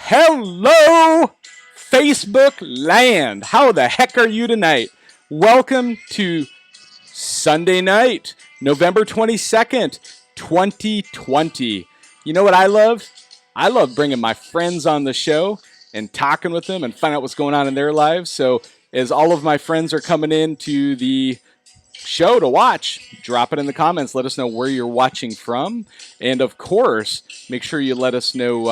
Hello, Facebook land. How the heck are you tonight? Welcome to Sunday night, November 22nd, 2020. You know what I love? I love bringing my friends on the show and talking with them and finding out what's going on in their lives. So as all of my friends are coming into the show to watch, drop it in the comments. Let us know where you're watching from. And of course, make sure you let us know,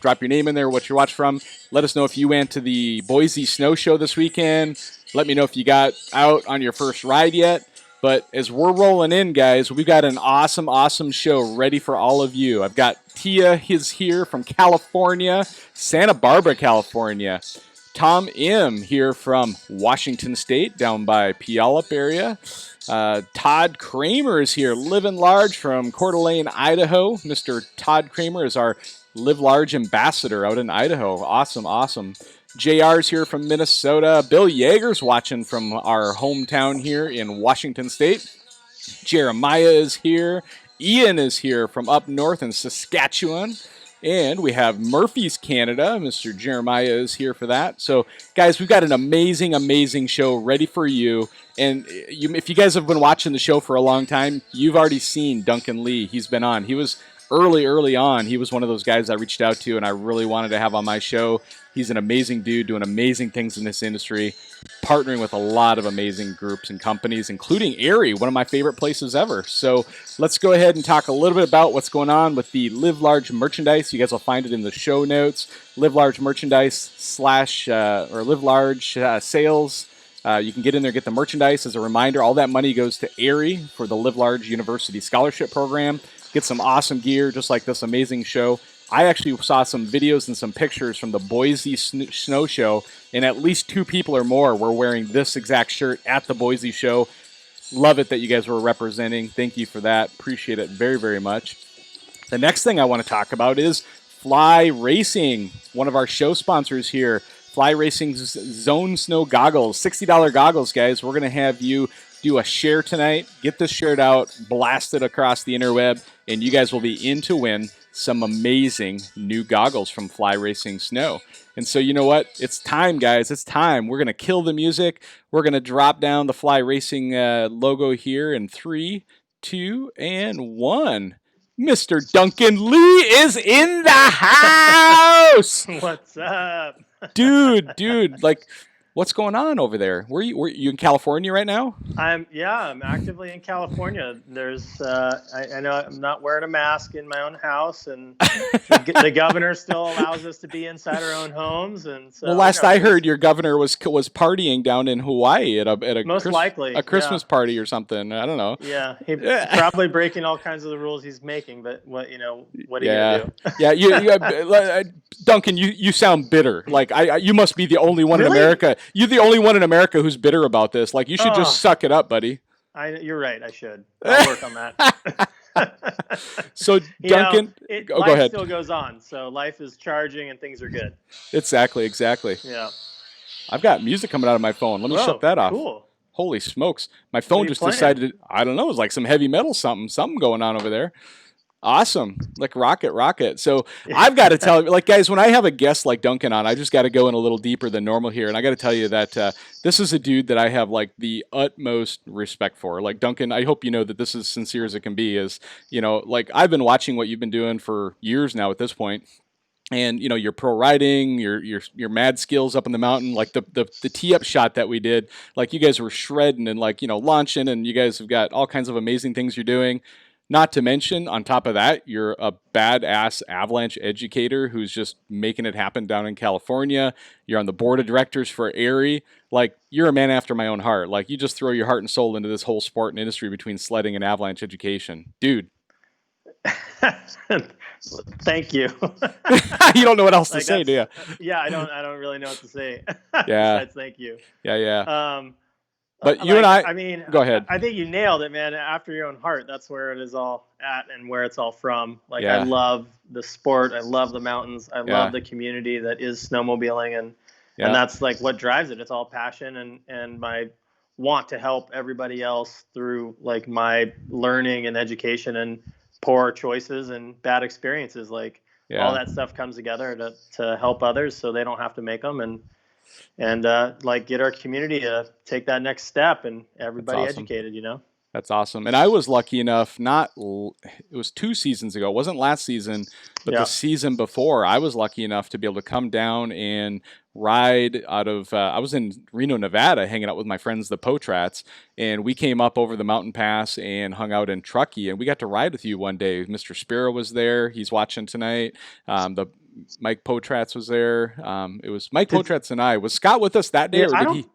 drop your name in there, what you're watching from. Let us know if you went to the Boise Snow Show this weekend. Let me know if you got out on your first ride yet. But as we're rolling in, guys, we've got an awesome show ready for all of you. I've got Tia is here from California, Santa Barbara, California. Tom M. here from Washington State, down by Puyallup area. Todd Kramer is here, living large from Coeur d'Alene, Idaho. Mr. Todd Kramer is our Live Large ambassador out in Idaho. Awesome. JR's here from Minnesota. Bill Yeager's watching from our hometown here in Washington State. Jeremiah is here. Ian is here from up north in Saskatchewan. And we have Murphy's Canada. Mr. Jeremiah is here for that. So, guys, we've got an amazing show ready for you. And if you guys have been watching the show for a long time, you've already seen Duncan Lee. He's been on. He was early on. He was one of those guys I reached out to and I really wanted to have on my show. He's an amazing dude doing amazing things in this industry, partnering with a lot of amazing groups and companies, including Aerie, one of my favorite places ever. So let's go ahead and talk a little bit about what's going on with the Live Large merchandise. You guys will find it in the show notes. Live Large merchandise / or Live Large sales. You can get in there, get the merchandise. As a reminder, all that money goes to Aerie for the Live Large University Scholarship Program. Get some awesome gear, just like this amazing show. I actually saw some videos and some pictures from the Boise Snow Show, and at least 2 people or more were wearing this exact shirt at the Boise Show. Love it that you guys were representing. Thank you for that. Appreciate it very much. The next thing I want to talk about is Fly Racing, one of our show sponsors here. Fly Racing's Zone Snow Goggles, $60 goggles, guys. We're going to have you do a share tonight. Get this shared out, blast it across the interweb, and you guys will be in to win some amazing new goggles from Fly Racing Snow. And so you know what? It's time, guys. It's time. We're going to kill the music. We're going to drop down the Fly Racing logo here in 3, 2, and 1. Mr. Duncan Lee is in the house! What's up? Dude, like, what's going on over there? Were you in California right now? I'm actively in California. There's I know I'm not wearing a mask in my own house, and the governor still allows us to be inside our own homes. And so, well, last I heard, your governor was partying down in Hawaii at a most likely a Christmas party or something. I don't know. Yeah, he's probably breaking all kinds of the rules he's making. But what are you gonna do? Yeah, you Duncan, you sound bitter. Like you must be the only one really? in America. You're the only one in America who's bitter about this. Like, you should just suck it up, buddy. You're right. I should. I'll work on that. So, Duncan, go ahead. Life still goes on. So life is charging and things are good. Exactly. Yeah. I've got music coming out of my phone. Let me shut that off. Cool. Holy smokes. My phone just decided, I don't know, it was like some heavy metal something going on over there. Awesome. Like rocket. So I've got to tell you, like, guys, when I have a guest like Duncan on, I just got to go in a little deeper than normal here. And I got to tell you that this is a dude that I have like the utmost respect for. Like, Duncan, I hope you know that this is sincere as it can be. Is, like, I've been watching what you've been doing for years now at this point. And, your pro riding, your mad skills up in the mountain, like the tee-up shot that we did, like, you guys were shredding and, like, launching, and you guys have got all kinds of amazing things you're doing. Not to mention, on top of that, you're a badass Avalanche educator who's just making it happen down in California. You're on the board of directors for Aerie. Like, you're a man after my own heart. Like, you just throw your heart and soul into this whole sport and industry between sledding and Avalanche education. Dude. Thank you. You don't know what else to say, do you? Yeah, I don't really know what to say. Yeah. Besides, thank you. Yeah. But you and I mean, go ahead. I think you nailed it, man. After your own heart, that's where it is all at and where it's all from. Like, yeah. I love the sport. I love the mountains. I love the community that is snowmobiling, and that's like what drives it. It's all passion and my want to help everybody else through, like, my learning and education and poor choices and bad experiences. Like, all that stuff comes together to help others so they don't have to make them, and like get our community to take that next step and everybody educated, you know. That's awesome. And I was lucky enough, it was 2 seasons ago. It wasn't last season, but the season before, I was lucky enough to be able to come down and ride out of, I was in Reno, Nevada, hanging out with my friends, the Potrats, and we came up over the mountain pass and hung out in Truckee, and we got to ride with you one day. Mr. Spiro was there. He's watching tonight. The Mike Potrats was there. It was Mike Potrats and I. Was Scott with us that day, or did he?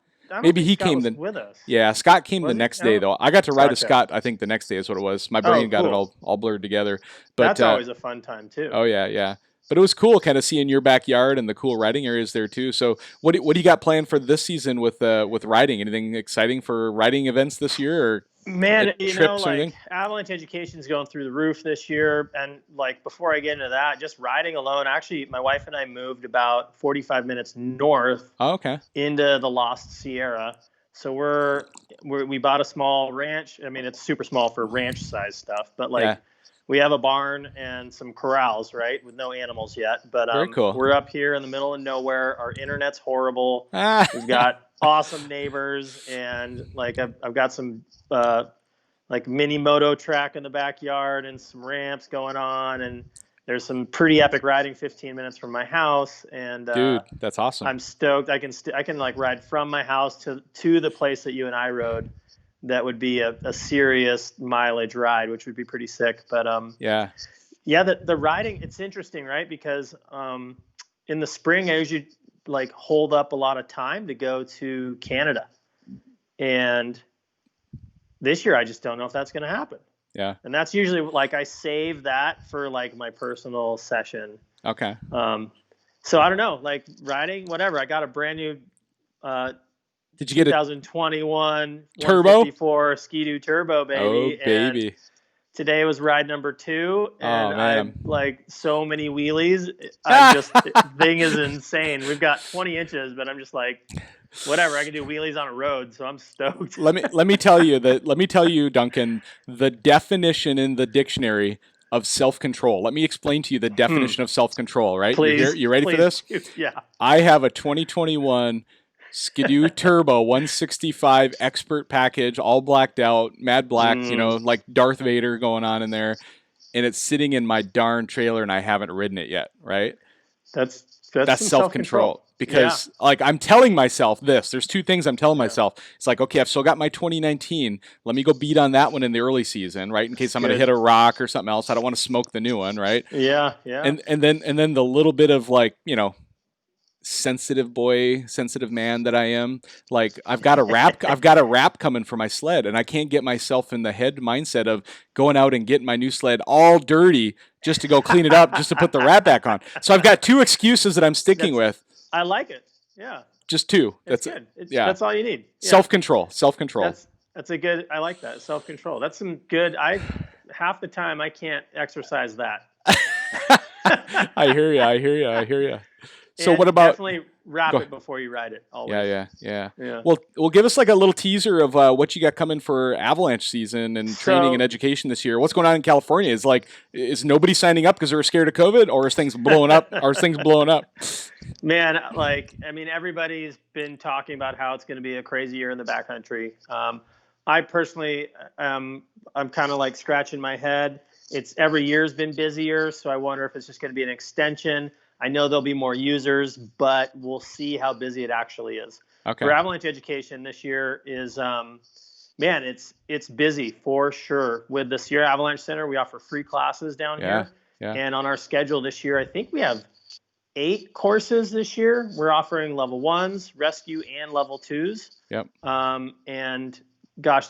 Maybe he came with us. Yeah, Scott came the next day though. I got to ride with Scott. I think the next day is what it was. My brain got it all blurred together. But that's always a fun time too. Oh yeah. But it was cool, kind of seeing your backyard and the cool riding areas there too. So what do you got planned for this season with riding? Anything exciting for riding events this year? Or man, you know, like Avalanche education is going through the roof this year. And like, before I get into that, just riding alone, actually, my wife and I moved about 45 minutes north into the Lost Sierra. So we bought a small ranch. I mean, it's super small for ranch size stuff, but like we have a barn and some corrals, right? With no animals yet, but very cool. We're up here in the middle of nowhere. Our internet's horrible. We've got awesome neighbors, and like I've got some like mini moto track in the backyard and some ramps going on, and there's some pretty epic riding 15 minutes from my house. And dude, that's awesome. I'm stoked. I can like ride from my house to the place that you and I rode. That would be a serious mileage ride, which would be pretty sick. But the riding, it's interesting, right? Because in the spring, I usually like hold up a lot of time to go to Canada, and this year I just don't know if that's going to happen. Yeah. And that's usually like I save that for like my personal session. Okay. So I don't know, like riding, whatever. I got a brand new did you get 2021 turbo 154 Ski-Doo turbo, baby? Oh, baby. And today was ride number 2, and I like so many wheelies. Thing is insane. We've got 20 inches, but I'm just like, whatever. I can do wheelies on a road, so I'm stoked. Let me tell you, Duncan, the definition in the dictionary of self-control. Let me explain to you the definition of self-control. Right? Please, you ready for this? Yeah. I have a 2021 Ski-Doo Turbo 165 expert package, all blacked out, mad black, you know, like Darth Vader going on in there, and it's sitting in my darn trailer, and I haven't ridden it yet. Right? That's self-control. Because like I'm telling myself this. There's 2 things I'm telling myself. It's like, okay, I've still got my 2019. Let me go beat on that one in the early season, right? In case I'm going to hit a rock or something else. I don't want to smoke the new one, right? Yeah. And then the little bit of like, you know, sensitive man that I am, like I've got a wrap coming for my sled, and I can't get myself in the head mindset of going out and getting my new sled all dirty just to go clean it up, just to put the wrap back on. So I've got 2 excuses that I'm sticking with. I like it. Yeah. Just 2. That's good. That's all you need. Yeah. Self-control. That's a good, I like that. Self-control. That's some good, half the time I can't exercise that. I hear you. So and what about definitely wrap it before you ride it? Always. Yeah. Well, give us like a little teaser of what you got coming for Avalanche season and training and education this year. What's going on in California? Is nobody signing up because they're scared of COVID, or is things blowing up? Man, like I mean, everybody's been talking about how it's going to be a crazy year in the backcountry. I personally, I'm kind of like scratching my head. It's every year's been busier, so I wonder if it's just going to be an extension. I know there'll be more users, but we'll see how busy it actually is. Okay. For Avalanche education this year is, it's busy for sure. With the Sierra Avalanche Center, we offer free classes down here. Yeah. And on our schedule this year, I think we have 8 courses this year. We're offering level 1s, rescue, and level 2s. Yep. And gosh,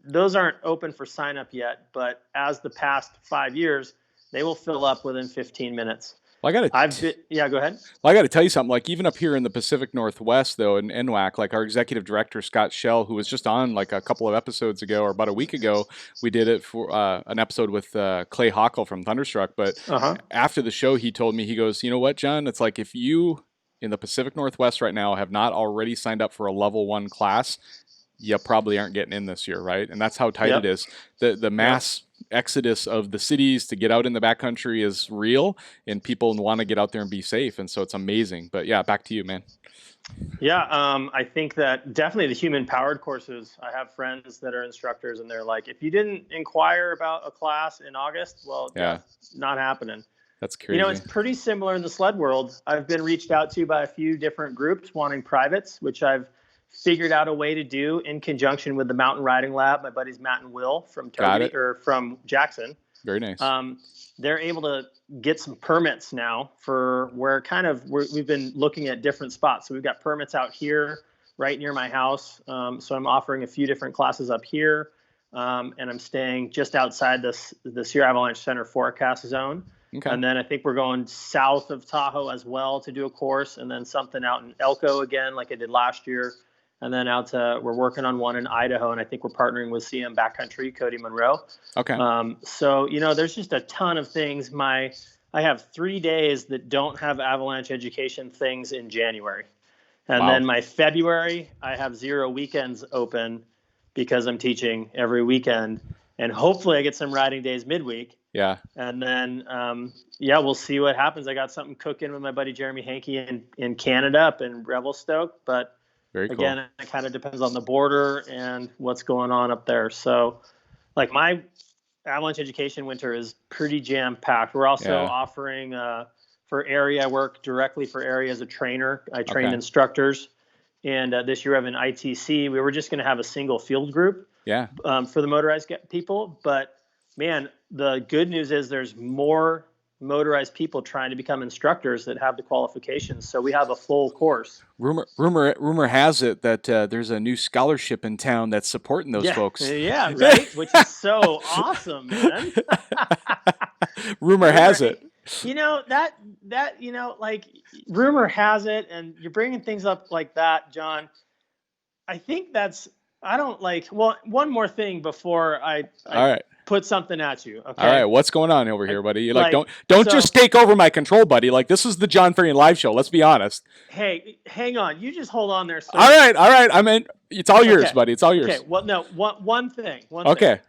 those aren't open for sign up yet, but as the past 5 years, they will fill up within 15 minutes. Well, go ahead. Well, I got to tell you something. Like even up here in the Pacific Northwest, though, in NWAC, like our executive director Scott Shell, who was just on like a couple of episodes ago or about a week ago, we did it for an episode with Clay Hockel from Thunderstruck. But after the show, he told me, he goes, "You know what, John? It's like if you in the Pacific Northwest right now have not already signed up for a level 1 class, you probably aren't getting in this year, right? And that's how tight it is. The mass exodus of the cities to get out in the backcountry is real, and people want to get out there and be safe. And so it's amazing. But yeah, back to you, man. Yeah, I think that definitely the human-powered courses, I have friends that are instructors, and they're like, if you didn't inquire about a class in August, well, yeah, not happening. That's crazy. You know, it's pretty similar in the sled world. I've been reached out to by a few different groups wanting privates, which I've figured out a way to do in conjunction with the Mountain Riding Lab, my buddies Matt and Will from from Jackson. Very nice. They're able to get some permits now for where we've been looking at different spots. So we've got permits out here right near my house. So I'm offering a few different classes up here. And I'm staying just outside the Sierra Avalanche Center forecast zone. Okay. And then I think we're going south of Tahoe as well to do a course, and then something out in Elko again, like I did last year. And then we're working on one in Idaho, and I think we're partnering with CM Backcountry, Cody Monroe. Okay. So, you know, there's just a ton of things. I have 3 days that don't have Avalanche education things in January. And then my February, I have 0 weekends open because I'm teaching every weekend. And hopefully I get some riding days midweek. Yeah. And then, we'll see what happens. I got something cooking with my buddy Jeremy Hankey in Canada up in Revelstoke, but very cool. Again, it kind of depends on the border and what's going on up there. So, like, my Avalanche education winter is pretty jam-packed. We're also offering for area. I work directly for area as a trainer. I train instructors. And this year I have an ITC. We were just going to have a single field group for the motorized people. But, man, the good news is there's more motorized people trying to become instructors that have the qualifications, so we have a full course. Rumor has it that there's a new scholarship in town that's supporting those folks. Yeah, right. Which is so awesome, man. Rumor has it. You know that you know, like, rumor has it, and you're bringing things up like that, John. I think one more thing before I all right. Put something at you. Okay. All right. What's going on over here, buddy? Like don't just take over my control, buddy. Like, this is the Jon Ferrian live show. Let's be honest. Hey, hang on. You just hold on there. Sir. All right. I mean, it's all yours, buddy. It's all yours. Okay. Well, no. One thing. Okay.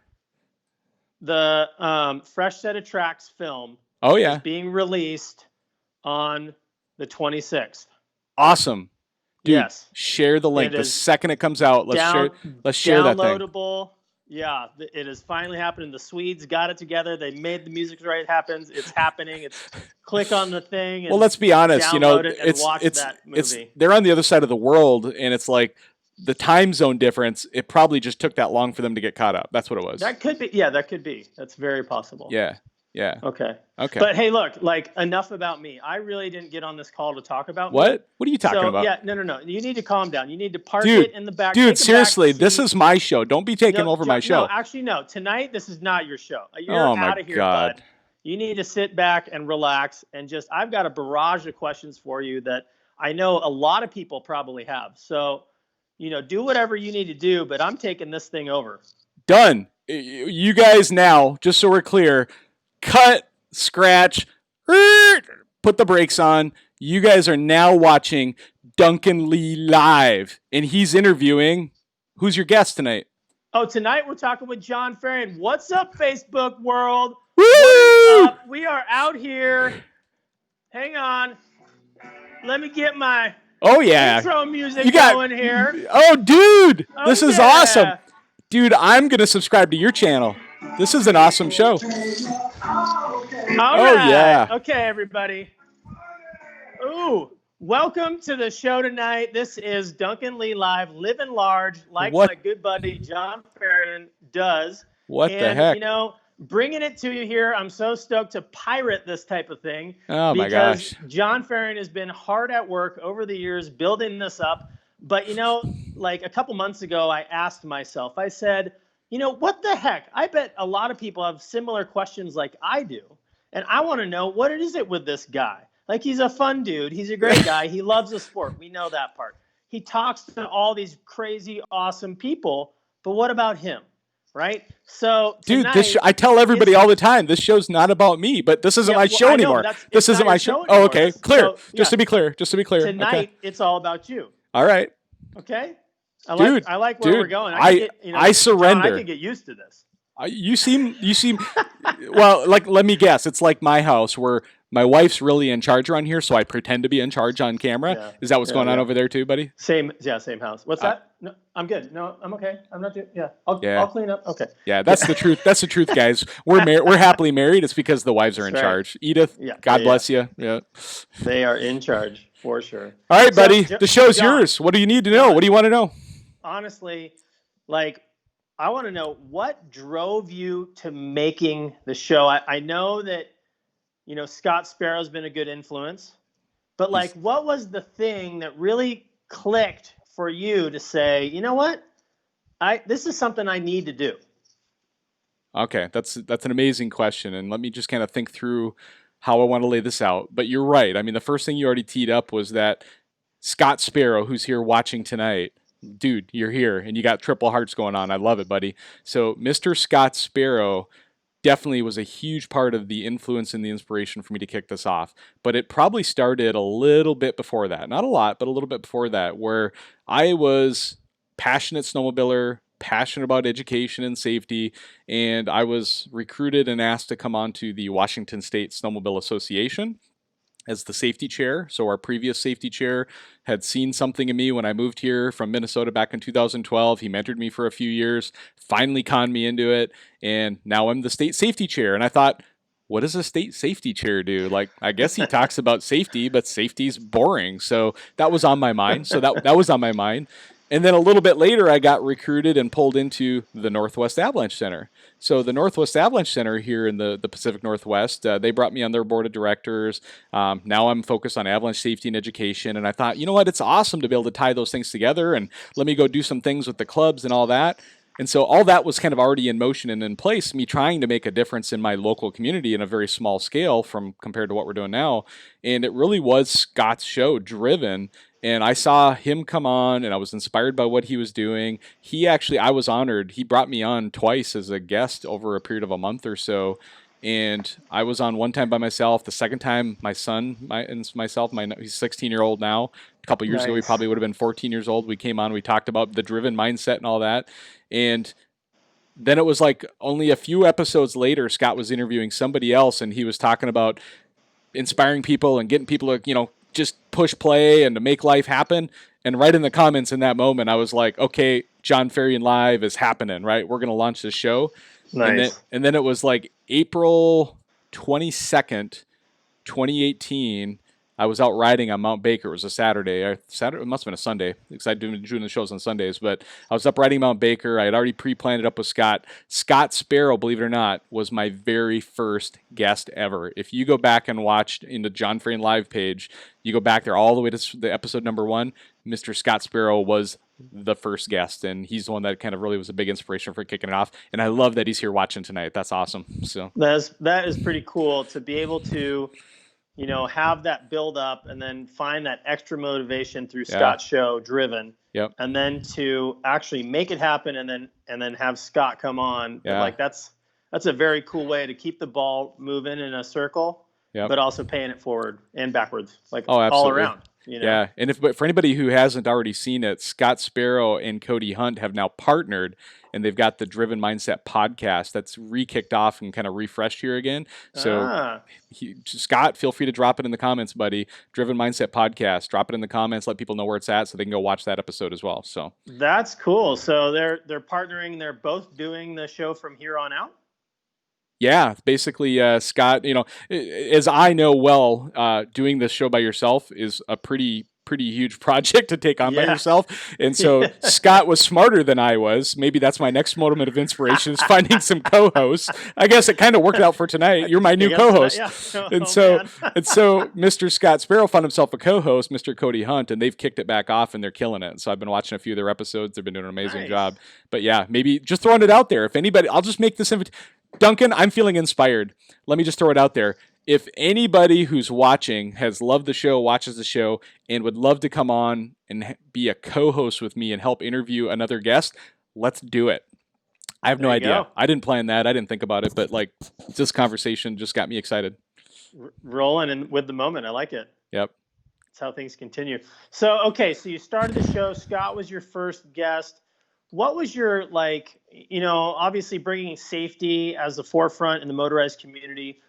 The Fresh Set of Tracks film. Oh yeah. Is being released on the 26th. Awesome. Dude, yes. Share the link the second it comes out. Let's share that thing. Downloadable. Yeah, it has finally happened. The Swedes got it together. They made the music right. It happens. It's happening. It's click on the thing. And well, let's be honest. You know, it's they're on the other side of the world, and it's like the time zone difference. It probably just took that long for them to get caught up. That's what it was. That could be. Yeah, that could be. That's very possible. Yeah. Yeah. Okay. But hey, look, like, enough about me. I really didn't get on this call to talk about what? Me. What are you talking about? Yeah, no. You need to calm down. You need to park it in the back. Dude, seriously, this is my show. Don't be taking over my show. No, actually, no. Tonight, this is not your show. You're out of here, bud. You need to sit back and relax and I've got a barrage of questions for you that I know a lot of people probably have. So, you know, do whatever you need to do, but I'm taking this thing over. Done. You guys now, just so we're clear, cut, scratch, put the brakes on. You guys are now watching Duncan Lee live, and he's interviewing. Who's your guest tonight? Oh, tonight we're talking with Jon Ferrian. What's up, Facebook world? Woo! What is up? We are out here. Hang on. Let me get my intro music going here. Oh, dude, this is awesome. Dude, I'm going to subscribe to your channel. This is an awesome show. All right. Yeah. Okay, everybody. Ooh, welcome to the show tonight. This is Duncan Lee Live, living large, like my good buddy Jon Ferrian does. What the heck? You know, bringing it to you here. I'm so stoked to pirate this type of thing. Oh, my gosh. Because Jon Ferrian has been hard at work over the years building this up. But, you know, like a couple months ago, I asked myself, I said, you know, what the heck? I bet a lot of people have similar questions like I do. And I want to know, what is it with this guy? Like, he's a fun dude. He's a great guy. He loves the sport. We know that part. He talks to all these crazy, awesome people. But what about him? Right? So, dude, I tell everybody all the time, this show's not about me, but this isn't my show anymore. This isn't my show. Oh, okay. Clear. So, just to be clear. Tonight, it's all about you. All right. Okay. I like where we're going. I surrender. John, I can get used to this. You seem well, like, let me guess. It's like my house where my wife's really in charge around here, so I pretend to be in charge on camera. Yeah. Is that what's going on over there too, buddy? Same house. What's that? No, I'm good. No, I'm okay. I'm not doing. Yeah, I'll clean up. Okay. Yeah, that's the truth. That's the truth, guys. We're happily married. It's because the wives are in charge. Edith, God bless you. Yeah, they are in charge for sure. All right, buddy. The show's yours. What do you need to know? What do you want to know? Honestly, like, I want to know what drove you to making the show. I know that, Scott Sparrow's been a good influence, but like, what was the thing that really clicked for you to say, you know what, this is something I need to do? Okay, that's an amazing question, and let me just kind of think through how I want to lay this out. But you're right. I mean, the first thing you already teed up was that Scott Sparrow, who's here watching tonight. Dude, you're here, and you got triple hearts going on. I love it, buddy. So Mr. Scott Sparrow definitely was a huge part of the influence and the inspiration for me to kick this off. But it probably started a little bit before that. Not a lot, but a little bit before that, where I was passionate snowmobiler, passionate about education and safety, and I was recruited and asked to come on to the Washington State Snowmobile Association as the safety chair. So our previous safety chair had seen something in me when I moved here from Minnesota back in 2012. He mentored me for a few years, finally conned me into it, and now I'm the state safety chair. And I thought, what does a state safety chair do? Like, I guess he talks about safety, but safety's boring. So that was on my mind. And then a little bit later, I got recruited and pulled into the Northwest Avalanche Center. So the Northwest Avalanche Center here in the Pacific Northwest, they brought me on their board of directors. Now I'm focused on avalanche safety and education. And I thought, you know what, it's awesome to be able to tie those things together and let me go do some things with the clubs and all that. And so all that was kind of already in motion and in place, me trying to make a difference in my local community in a very small scale compared to what we're doing now. And it really was Scott's show, Driven. And I saw him come on, and I was inspired by what he was doing. I was honored. He brought me on twice as a guest over a period of a month or so. And I was on one time by myself. The second time, my son and myself, he's 16-year-old now. A couple years ago, he probably would have been 14 years old. We came on, we talked about the driven mindset and all that. And then it was like only a few episodes later, Scott was interviewing somebody else, and he was talking about inspiring people and getting people to, just push play and to make life happen. And right in the comments in that moment, I was like, okay, Jon Ferrian Live is happening, right? We're going to launch this show. Nice. And then it was like April 22nd, 2018. I was out riding on Mount Baker. It was a Saturday. It must have been a Sunday because I'd been doing the shows on Sundays. But I was up riding Mount Baker. I had already pre-planned it up with Scott. Scott Sparrow, believe it or not, was my very first guest ever. If you go back and watch in the Jon Ferrian Live page, you go back there all the way to the episode number 1, Mr. Scott Sparrow was the first guest, and he's the one that kind of really was a big inspiration for kicking it off. And I love that he's here watching tonight. That's awesome. So that is pretty cool to be able to have that build up and then find that extra motivation through Scott's show, Driven. Yep. And then to actually make it happen and then have Scott come on. Yeah. Like that's a very cool way to keep the ball moving in a circle, but also paying it forward and backwards, like all around. Yeah. And but for anybody who hasn't already seen it, Scott Sparrow and Cody Hunt have now partnered, and they've got the Driven Mindset podcast that's re-kicked off and kind of refreshed here again. So Scott, feel free to drop it in the comments, buddy. Driven Mindset podcast. Drop it in the comments. Let people know where it's at so they can go watch that episode as well. So that's cool. So they're partnering. They're both doing the show from here on out. Yeah, basically, Scott, as I know well, doing this show by yourself is a pretty huge project to take on by yourself. And so Scott was smarter than I was. Maybe that's my next moment of inspiration is finding some co-hosts. I guess it kind of worked out for tonight. You're my new co-host. So Mr. Scott Sparrow found himself a co-host, Mr. Cody Hunt, and they've kicked it back off and they're killing it. So I've been watching a few of their episodes. They've been doing an amazing job. But yeah, maybe just throwing it out there. If anybody, I'll just make this Duncan, I'm feeling inspired. Let me just throw it out there. If anybody who's watching has loved the show, watches the show, and would love to come on and be a co-host with me and help interview another guest, let's do it. I have no idea. I didn't plan that. I didn't think about it, but like this conversation just got me excited. Rolling and with the moment. I like it. Yep. That's how things continue. So, okay. So you started the show. Scott was your first guest. what was your, like, obviously bringing safety as the forefront in the motorized community,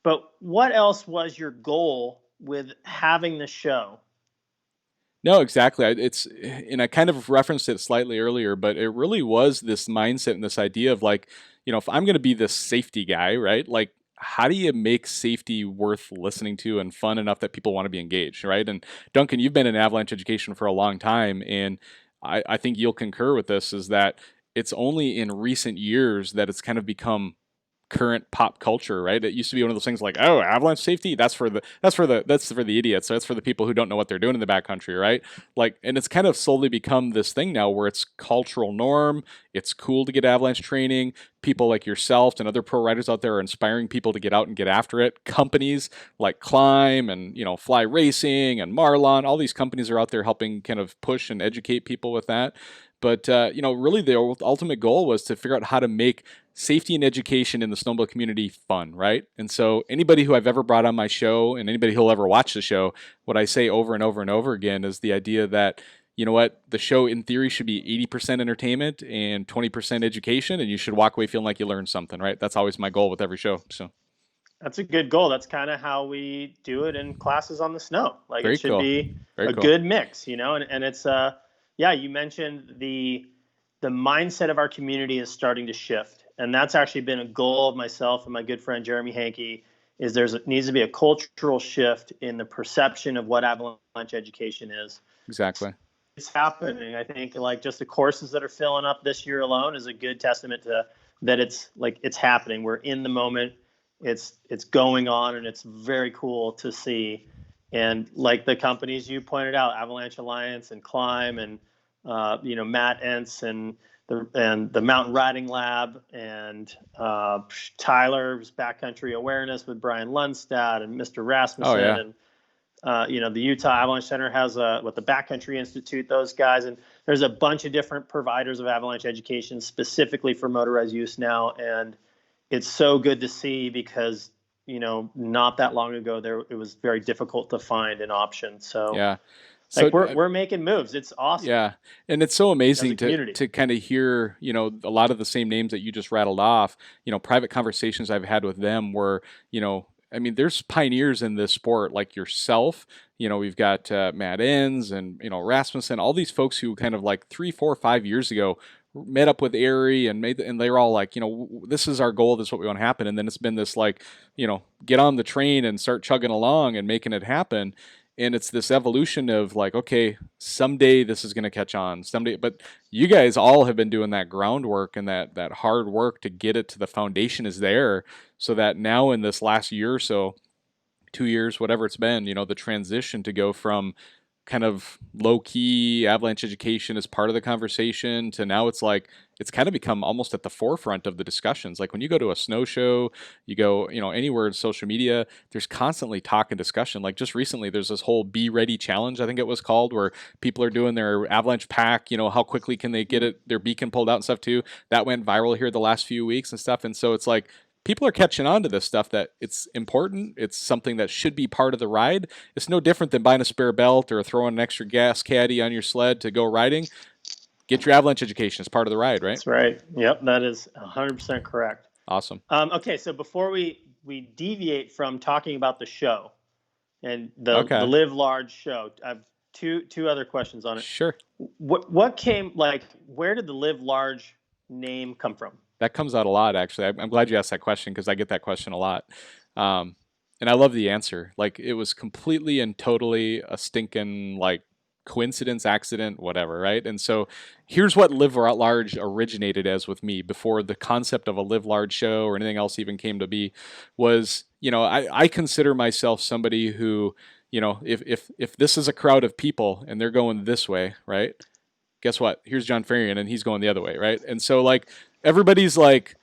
but what else was your goal with having the show? No, exactly. And I kind of referenced it slightly earlier, but it really was this mindset and this idea of like, if I'm going to be this safety guy, right? Like, how do you make safety worth listening to and fun enough that people want to be engaged, right? And Duncan, you've been in avalanche education for a long time, and I think you'll concur with this, is that it's only in recent years that it's kind of become current pop culture, right? It used to be one of those things like, oh, avalanche safety, that's for the idiots. So that's for the people who don't know what they're doing in the backcountry, right? Like, and it's kind of slowly become this thing now where it's cultural norm. It's cool to get avalanche training. People like yourself and other pro riders out there are inspiring people to get out and get after it. Companies like Climb and Fly Racing and Marlon, all these companies are out there helping kind of push and educate people with that. But really, the ultimate goal was to figure out how to make safety and education in the snowmobile community fun, right? And so, anybody who I've ever brought on my show, and anybody who'll ever watch the show, what I say over and over and over again is the idea that, the show in theory should be 80% entertainment and 20% education, and you should walk away feeling like you learned something, right? That's always my goal with every show. So. That's a good goal. That's kind of how we do it in classes on the snow. Like, Very it should cool. be Very a cool. good mix, and it's yeah, you mentioned the mindset of our community is starting to shift, and that's actually been a goal of myself and my good friend Jeremy Hankey. Is needs to be a cultural shift in the perception of what avalanche education is. Exactly. It's happening. I think, like, just the courses that are filling up this year alone is a good testament to that. It's happening. We're in the moment. It's going on, and it's very cool to see. And like the companies you pointed out, Avalanche Alliance and Climb, and Matt Entz and the Mountain Riding Lab, and Tyler's Backcountry Awareness with Brian Lundstad and Mr. Rasmussen. Oh, yeah. And the Utah Avalanche Center has with the Backcountry Institute, those guys, and there's a bunch of different providers of avalanche education specifically for motorized use now, and it's so good to see because not that long ago it was very difficult to find an option. So yeah. So we're making moves. It's awesome. Yeah, and it's so amazing to kind of hear a lot of the same names that you just rattled off. Private conversations I've had with them where there's pioneers in this sport like yourself. We've got Matt Enns and Rasmussen, all these folks who kind of like 3, 4, 5 years ago met up with Ari and and they were all like, this is our goal, this is what we want to happen. And then it's been this like, get on the train and start chugging along and making it happen. And it's this evolution of like, okay, someday this is going to catch on. Someday, but you guys all have been doing that groundwork and that hard work to get it to the foundation is there, so that now in this last year or so, 2 years, whatever it's been, the transition to go from kind of low-key avalanche education as part of the conversation to now it's like it's kind of become almost at the forefront of the discussions. Like when you go to a snow show, you go anywhere in social media, there's constantly talk and discussion. Like just recently there's this whole Be Ready challenge, I think it was called, where people are doing their avalanche pack, how quickly can they get their beacon pulled out and stuff too. That went viral here the last few weeks and stuff. And so it's like people are catching on to this stuff, that it's important. It's something that should be part of the ride. It's no different than buying a spare belt or throwing an extra gas caddy on your sled to go riding. Get your avalanche education as part of the ride, right? That's right. Yep, that is 100% correct. Awesome. Okay, so before we deviate from talking about the show and the Live Large show, I have two other questions on it. Sure. What came, like, where did the Live Large name come from? That comes out a lot, actually. I'm glad you asked that question because I get that question a lot. And I love the answer. Like, it was completely and totally a stinking, like, coincidence, accident, whatever, right? And so here's what Live Large originated as with me before the concept of a Live Large show or anything else even came to be was, I consider myself somebody who, if this is a crowd of people and they're going this way, right? Guess what? Here's Jon Ferrian and he's going the other way, right? And so, like, everybody's like,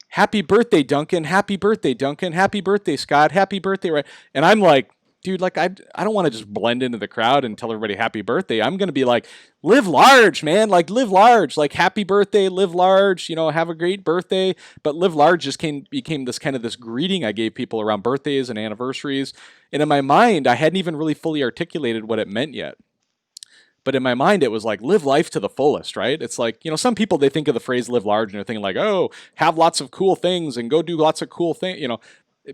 happy birthday, Duncan. Happy birthday, Duncan. Happy birthday, Scott. Happy birthday, right? And I'm like, dude, like, I don't want to just blend into the crowd and tell everybody happy birthday. I'm going to be like, live large, man. Like, live large. Like, happy birthday, live large, have a great birthday. But live large just became this kind of this greeting I gave people around birthdays and anniversaries. And in my mind, I hadn't even really fully articulated what it meant yet. But in my mind, it was like, live life to the fullest, right? It's like, some people, they think of the phrase live large and they're thinking like, oh, have lots of cool things and go do lots of cool things.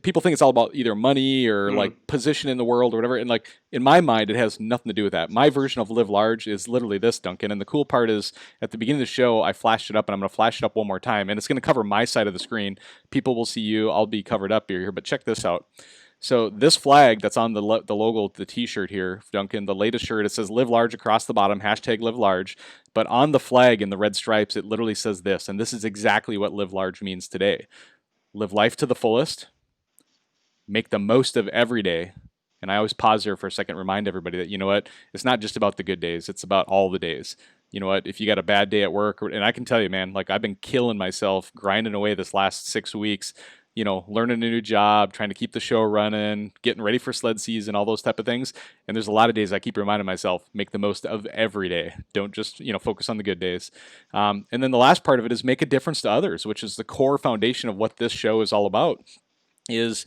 People think it's all about either money or like position in the world or whatever. And like, in my mind, it has nothing to do with that. My version of live large is literally this, Duncan. And the cool part is at the beginning of the show, I flashed it up, and I'm going to flash it up one more time. And it's going to cover my side of the screen. People will see you. I'll be covered up here, but check this out. So this flag that's on the logo, the t-shirt here, Duncan, the latest shirt, it says live large across the bottom, hashtag live large. But on the flag in the red stripes, it literally says this, and this is exactly what live large means today. Live life to the fullest, make the most of every day. And I always pause there for a second, remind everybody that, you know what, it's not just about the good days, it's about all the days. You know what, if you got a bad day at work, and I can tell you, man, like I've been killing myself, grinding away this last 6 weeks, learning a new job, trying to keep the show running, getting ready for sled season, all those type of things. And there's a lot of days I keep reminding myself, make the most of every day. Don't just, focus on the good days. And then the last part of it is make a difference to others, which is the core foundation of what this show is all about. Is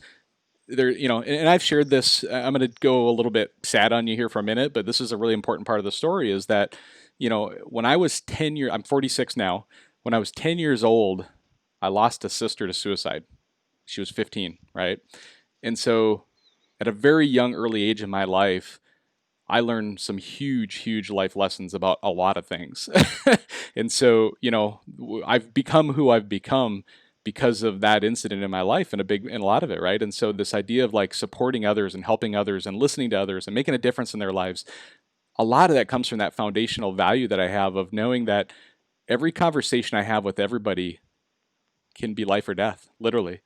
there, and I've shared this, I'm going to go a little bit sad on you here for a minute, but this is a really important part of the story is that, when I was 10 years, I'm 46 now. When I was 10 years old, I lost a sister to suicide. She was 15, right? And so at a very young, early age in my life, I learned some huge, huge life lessons about a lot of things. And so, I've become who I've become because of that incident in my life, and a lot of it, right? And so this idea of like supporting others and helping others and listening to others and making a difference in their lives, a lot of that comes from that foundational value that I have of knowing that every conversation I have with everybody can be life or death, literally.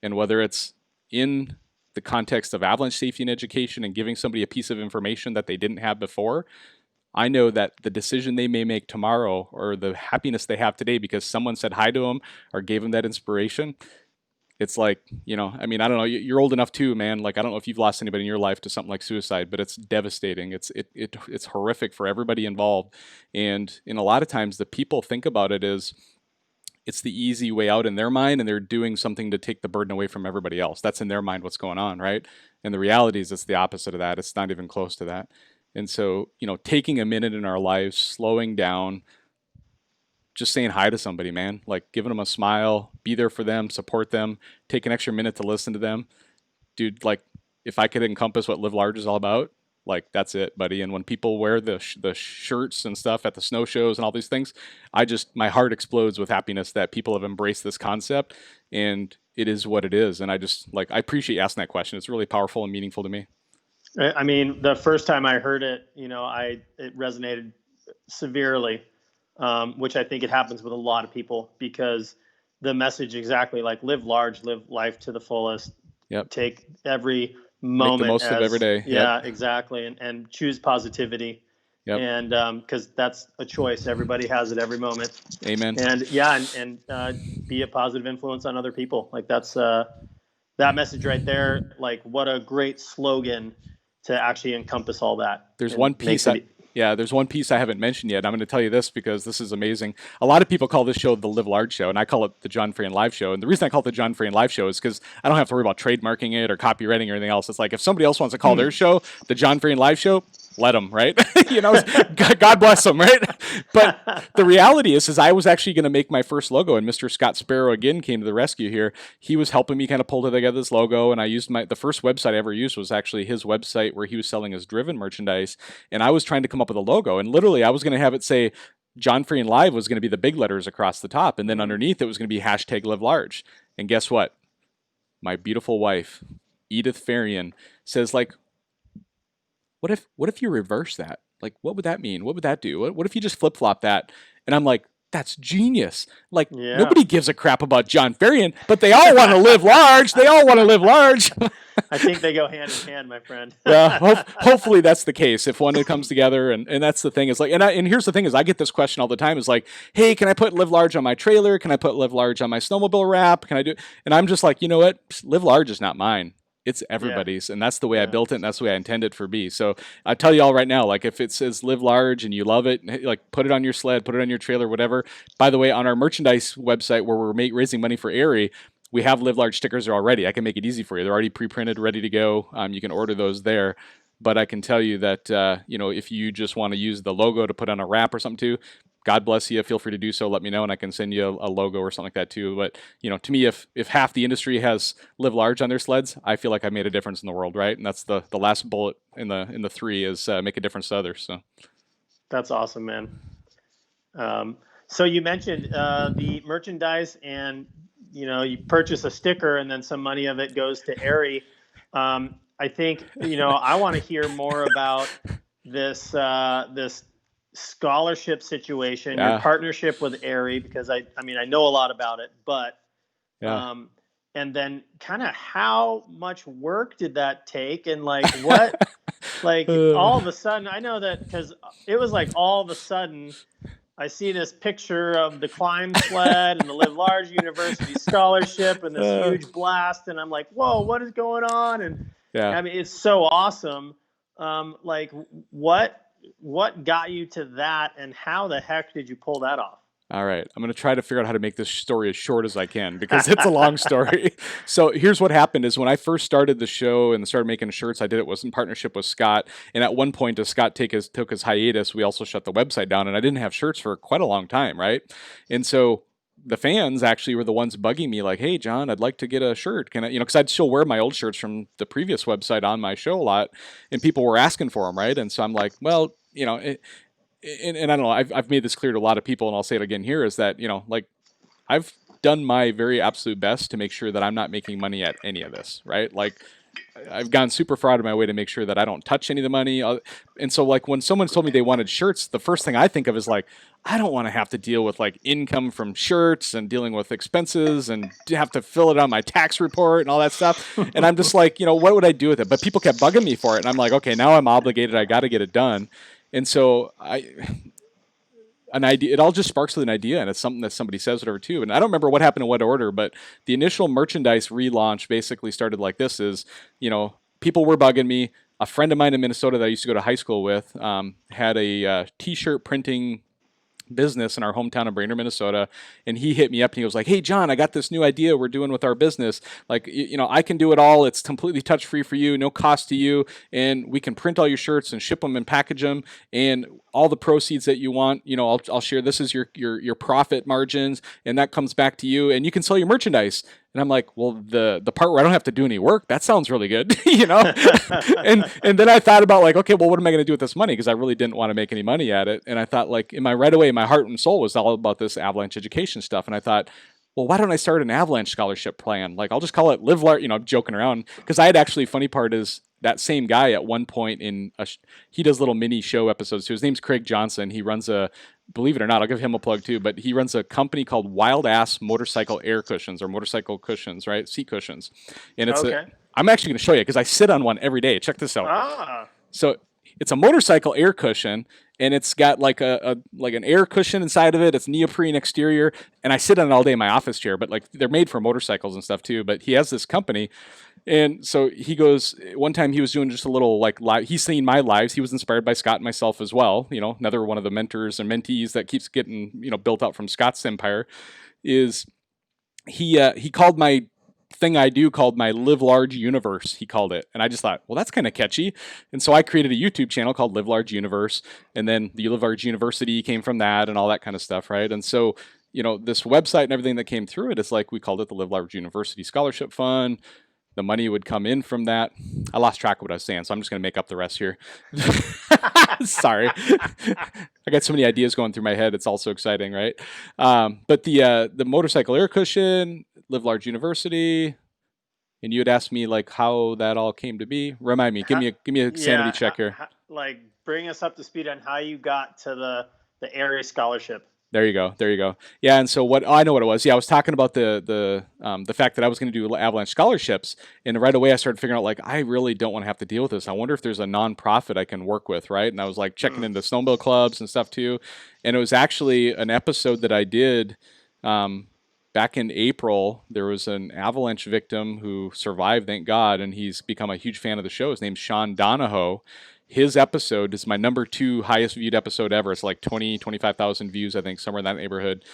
And whether it's in the context of avalanche safety and education and giving somebody a piece of information that they didn't have before, I know that the decision they may make tomorrow or the happiness they have today because someone said hi to them or gave them that inspiration, it's like, I don't know, you're old enough too, man. Like, I don't know if you've lost anybody in your life to something like suicide, but it's devastating. It's horrific for everybody involved. And in a lot of times the people think about it as, it's the easy way out in their mind, and they're doing something to take the burden away from everybody else. That's in their mind what's going on, right? And the reality is it's the opposite of that. It's not even close to that. And so, taking a minute in our lives, slowing down, just saying hi to somebody, man, like giving them a smile, be there for them, support them, take an extra minute to listen to them. Dude, like if I could encompass what Live Large is all about, like that's it, buddy. And when people wear the shirts and stuff at the snow shows and all these things, my heart explodes with happiness that people have embraced this concept, and it is what it is. And I I appreciate you asking that question. It's really powerful and meaningful to me. I mean, the first time I heard it, it resonated severely, which I think it happens with a lot of people because the message exactly like live large, live life to the fullest. Yep. Take every moment, make the most of every day. Yeah, yep. Exactly. And choose positivity. Yep. And because that's a choice. Everybody has it every moment. Amen. And be a positive influence on other people. Like that's that message right there. Like what a great slogan to actually encompass all that. There's one piece there's one piece I haven't mentioned yet. I'm going to tell you this because this is amazing. A lot of people call this show the Live Large Show, and I call it the Jon Ferrian Live Show. And the reason I call it the Jon Ferrian Live Show is because I don't have to worry about trademarking it or copywriting or anything else. It's like if somebody else wants to call their show the Jon Ferrian Live Show, let them, right? God bless them, right? But the reality is I was actually going to make my first logo, and Mr. Scott Sparrow again came to the rescue here. He was helping me kind of pull together this logo, and I used the first website I ever used was actually his website where he was selling his Driven merchandise, and I was trying to come up with a logo, and literally I was going to have it say Jon Ferrian Live was going to be the big letters across the top, and then underneath it was going to be hashtag Live Large. And guess what? My beautiful wife, Edith Ferrian, says like, what if you reverse that? Like, what would that mean? What would that do? What if you just flip-flop that? And I'm like, that's genius. Like, nobody gives a crap about Jon Ferrian, but they all want to live large. They all want to live large. I think they go hand in hand, my friend. Yeah, hopefully that's the case. If one comes together, and that's the thing is like, and here's the thing is I get this question all the time is like, hey, can I put Live Large on my trailer? Can I put Live Large on my snowmobile wrap? Can I do? And I'm just like, you know what? Live Large is not mine. It's everybody's, and that's the way I built it, and that's the way I intended it for be. So I tell you all right now, like if it says Live Large and you love it, like put it on your sled, put it on your trailer, whatever. By the way, on our merchandise website where we're raising money for Erie, we have Live Large stickers already. I can make it easy for you. They're already pre-printed, ready to go. You can order those there. But I can tell you that, if you just want to use the logo to put on a wrap or something too, God bless you. Feel free to do so. Let me know, and I can send you a logo or something like that too. But to me, if half the industry has Live Large on their sleds, I feel like I made a difference in the world, right? And that's the last bullet in the three is make a difference to others. So that's awesome, man. So you mentioned the merchandise, and you purchase a sticker, and then some money of it goes to Airy. I think I want to hear more about this scholarship situation, your partnership with Airy, because I know a lot about it, but and then kind of how much work did that take, and what all of a sudden, I know that because it was all of a sudden I see this picture of the Climb Sled and the Live Large University scholarship and this huge blast, and I'm like, whoa, what is going on? And it's so awesome. What got you to that, and how the heck did you pull that off? All right. I'm going to try to figure out how to make this story as short as I can because it's a long story. So here's what happened is when I first started the show and started making shirts, I did it was in partnership with Scott. And at one point, as Scott took his hiatus, we also shut the website down, and I didn't have shirts for quite a long time, right? And so the fans actually were the ones bugging me like, hey, John, I'd like to get a shirt. Can I, because I'd still wear my old shirts from the previous website on my show a lot, and people were asking for them, right? And so I'm like, well, and I don't know, I've made this clear to a lot of people, and I'll say it again here, is that, I've done my very absolute best to make sure that I'm not making money at any of this, right? I've gone super far out of my way to make sure that I don't touch any of the money. And so when someone told me they wanted shirts, the first thing I think of is I don't want to have to deal with income from shirts and dealing with expenses and have to fill it on my tax report and all that stuff. And I'm just what would I do with it? But people kept bugging me for it. And I'm like, okay, now I'm obligated. I got to get it done. And so an idea, it all just sparks with an idea, and it's something that somebody says, whatever, too. And I don't remember what happened in what order, but the initial merchandise relaunch basically started like this: is people were bugging me. A friend of mine in Minnesota that I used to go to high school with had a T-shirt printing business in our hometown of Brainerd, Minnesota, and he hit me up and he was like, hey, John, I got this new idea we're doing with our business. I can do it all. It's completely touch free for you, no cost to you, and we can print all your shirts and ship them and package them, and all the proceeds that you want, I'll share. This is your profit margins, and that comes back to you, and you can sell your merchandise. And I'm like, well, the part where I don't have to do any work, that sounds really good, and then I thought about okay, well, what am I going to do with this money? Because I really didn't want to make any money at it. And I thought right away, my heart and soul was all about this Avalanche education stuff. And I thought, well, why don't I start an Avalanche scholarship plan? I'll just call it Live Large, joking around. Because I had actually, funny part is that same guy at one point he does little mini show episodes too. His name's Craig Johnson. He runs believe it or not, I'll give him a plug too, but he runs a company called Wild Ass Motorcycle Air Cushions, or motorcycle cushions, right? Seat cushions. And I'm actually going to show you because I sit on one every day. Check this out. So it's a motorcycle air cushion, and it's got an air cushion inside of it. It's neoprene exterior, and I sit on it all day in my office chair. But they're made for motorcycles and stuff too. But he has this company, and so he goes. One time he was doing just a little live. He's seen my lives. He was inspired by Scott and myself as well. Another one of the mentors and mentees that keeps getting built out from Scott's empire. Is he called my thing I do called my Live Large Universe, he called it. And I just thought, well, that's kind of catchy. And so I created a YouTube channel called Live Large Universe. And then the Live Large University came from that and all that kind of stuff, right? And so, this website and everything that came through it, it's we called it the Live Large University Scholarship Fund. The money would come in from that. I lost track of what I was saying, so I'm just going to make up the rest here. Sorry. I got so many ideas going through my head. It's all so exciting, right? But the motorcycle air cushion, Live Large University, and you had asked me how that all came to be. Remind me, give me a sanity check here. Bring us up to speed on how you got to the Airy scholarship. There you go. Yeah, and so I know what it was. Yeah, I was talking about the fact that I was going to do Avalanche scholarships, and right away I started figuring out I really don't want to have to deal with this. I wonder if there's a nonprofit I can work with, right? And I was checking into snowmobile clubs and stuff too, and it was actually an episode that I did. Back in April, there was an Avalanche victim who survived, thank God, and he's become a huge fan of the show. His name's Sean Donahoe. His episode is my number 2 highest viewed episode ever. It's 20, 25,000 views, I think, somewhere in that neighborhood.